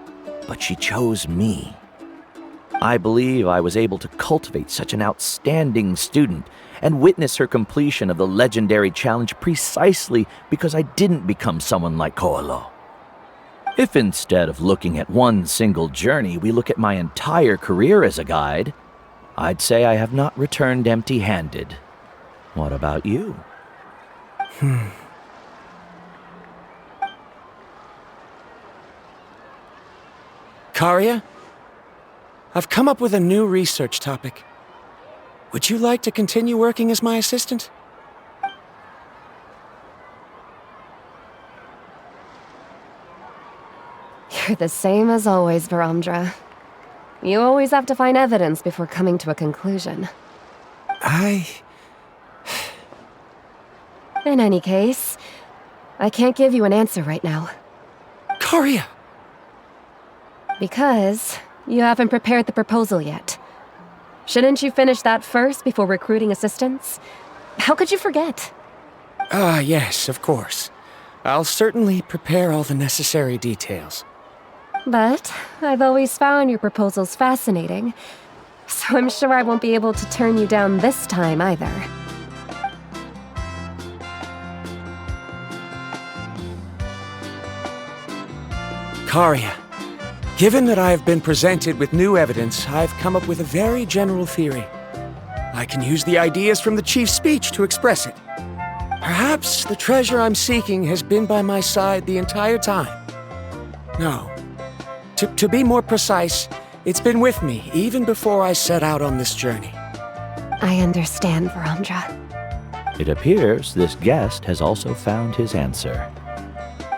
but she chose me. I believe I was able to cultivate such an outstanding student and witness her completion of the legendary challenge precisely because I didn't become someone like Koholo. If instead of looking at one single journey, we look at my entire career as a guide, I'd say I have not returned empty-handed. What about you? Karia? I've come up with a new research topic. Would you like to continue working as my assistant? You're the same as always, Varamdra. You always have to find evidence before coming to a conclusion. In any case, I can't give you an answer right now. Karia! Because you haven't prepared the proposal yet. Shouldn't you finish that first before recruiting assistants? How could you forget? Yes, of course. I'll certainly prepare all the necessary details. But I've always found your proposals fascinating, so I'm sure I won't be able to turn you down this time either. Karia, given that I have been presented with new evidence, I've come up with a very general theory. I can use the ideas from the Chief's speech to express it. Perhaps the treasure I'm seeking has been by my side the entire time. No. To be more precise, it's been with me even before I set out on this journey. I understand, Varamdra. It appears this guest has also found his answer.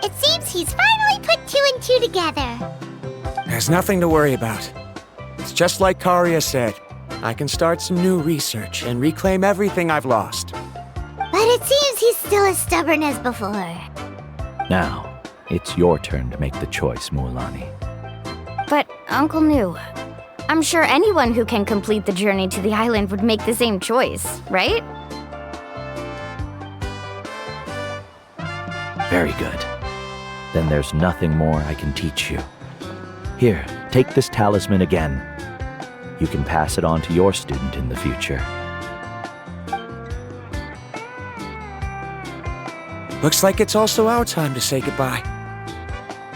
It seems he's finally put two and two together. There's nothing to worry about. It's just like Karia said. I can start some new research and reclaim everything I've lost. But it seems he's still as stubborn as before. Now, it's your turn to make the choice, Mualani. But, Uncle Nu, I'm sure anyone who can complete the journey to the island would make the same choice, right? Very good. Then there's nothing more I can teach you. Here, take this talisman again. You can pass it on to your student in the future. Looks like it's also our time to say goodbye.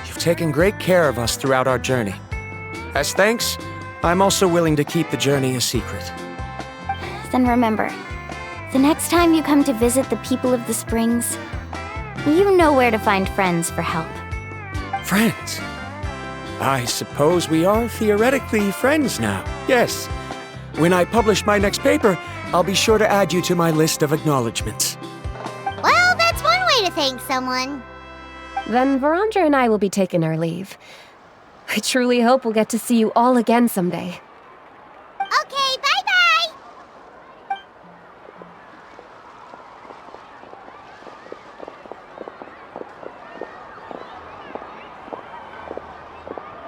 You've taken great care of us throughout our journey. As thanks, I'm also willing to keep the journey a secret. Then remember, the next time you come to visit the people of the Springs, you know where to find friends for help. Friends? I suppose we are theoretically friends now. Yes. When I publish my next paper, I'll be sure to add you to my list of acknowledgements. Well, that's one way to thank someone. Then Varamdra and I will be taking our leave. I truly hope we'll get to see you all again someday. Okay, bye-bye!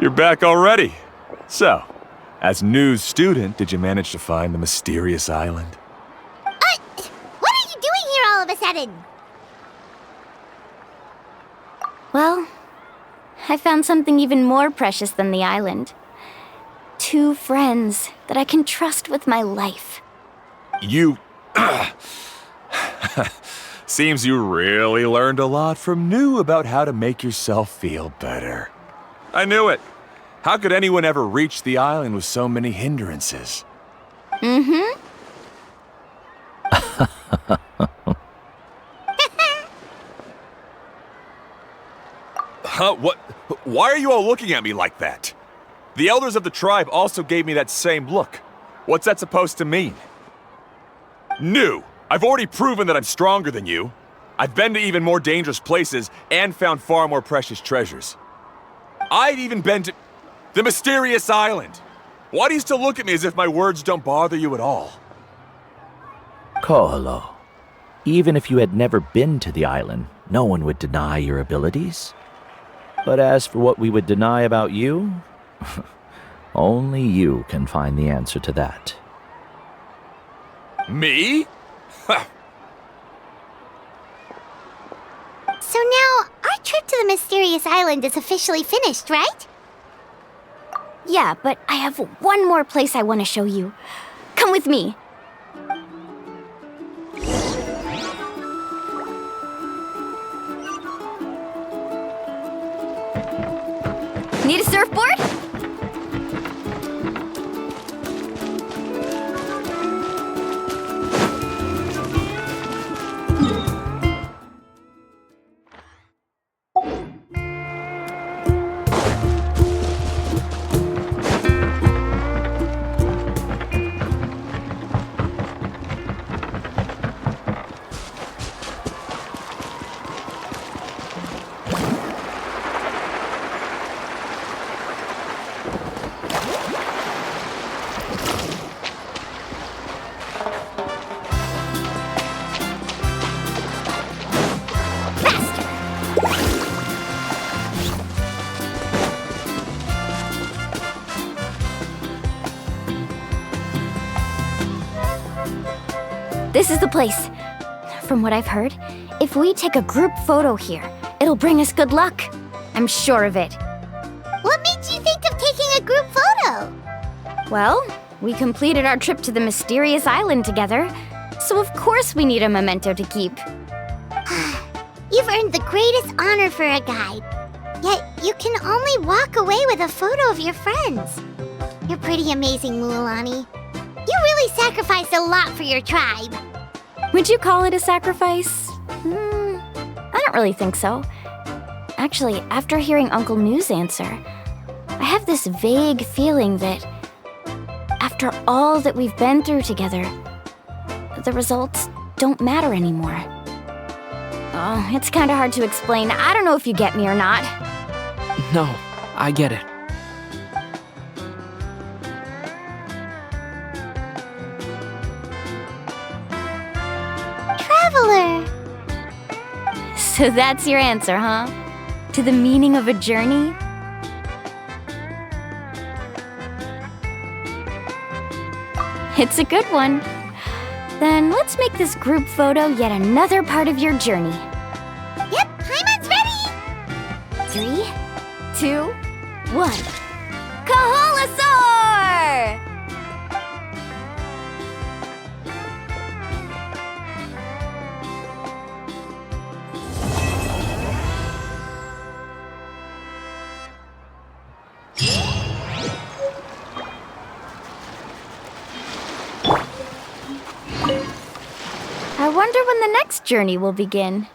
You're back already. So, as news student, did you manage to find the mysterious island? What are you doing here all of a sudden? Well, I found something even more precious than the island. 2 friends that I can trust with my life. You... Seems you really learned a lot from New about how to make yourself feel better. I knew it. How could anyone ever reach the island with so many hindrances? Mm-hmm. Huh? What? Why are you all looking at me like that? The elders of the tribe also gave me that same look. What's that supposed to mean? New! I've already proven that I'm stronger than you. I've been to even more dangerous places and found far more precious treasures. I've even been to the mysterious island. Why do you still look at me as if my words don't bother you at all? Koholo, even if you had never been to the island, no one would deny your abilities. But as for what we would deny about you, only you can find the answer to that. Me? trip to the mysterious island is officially finished, right? Yeah, but I have one more place I want to show you. Come with me. Need a surfboard? This is the place. From what I've heard, if we take a group photo here, it'll bring us good luck. I'm sure of it. What made you think of taking a group photo? Well, we completed our trip to the mysterious island together, so of course we need a memento to keep. You've earned the greatest honor for a guide. Yet, you can only walk away with a photo of your friends. You're pretty amazing, Mualani. You really sacrificed a lot for your tribe. Would you call it a sacrifice? I don't really think so. Actually, after hearing Uncle New's answer, I have this vague feeling that after all that we've been through together, the results don't matter anymore. Oh, it's kind of hard to explain. I don't know if you get me or not. No, I get it. Traveler! So that's your answer, huh? To the meaning of a journey? It's a good one. Then let's make this group photo yet another part of your journey. Yep, Paimon's ready! 3, 2, 1. Kaholasaur! I wonder when the next journey will begin.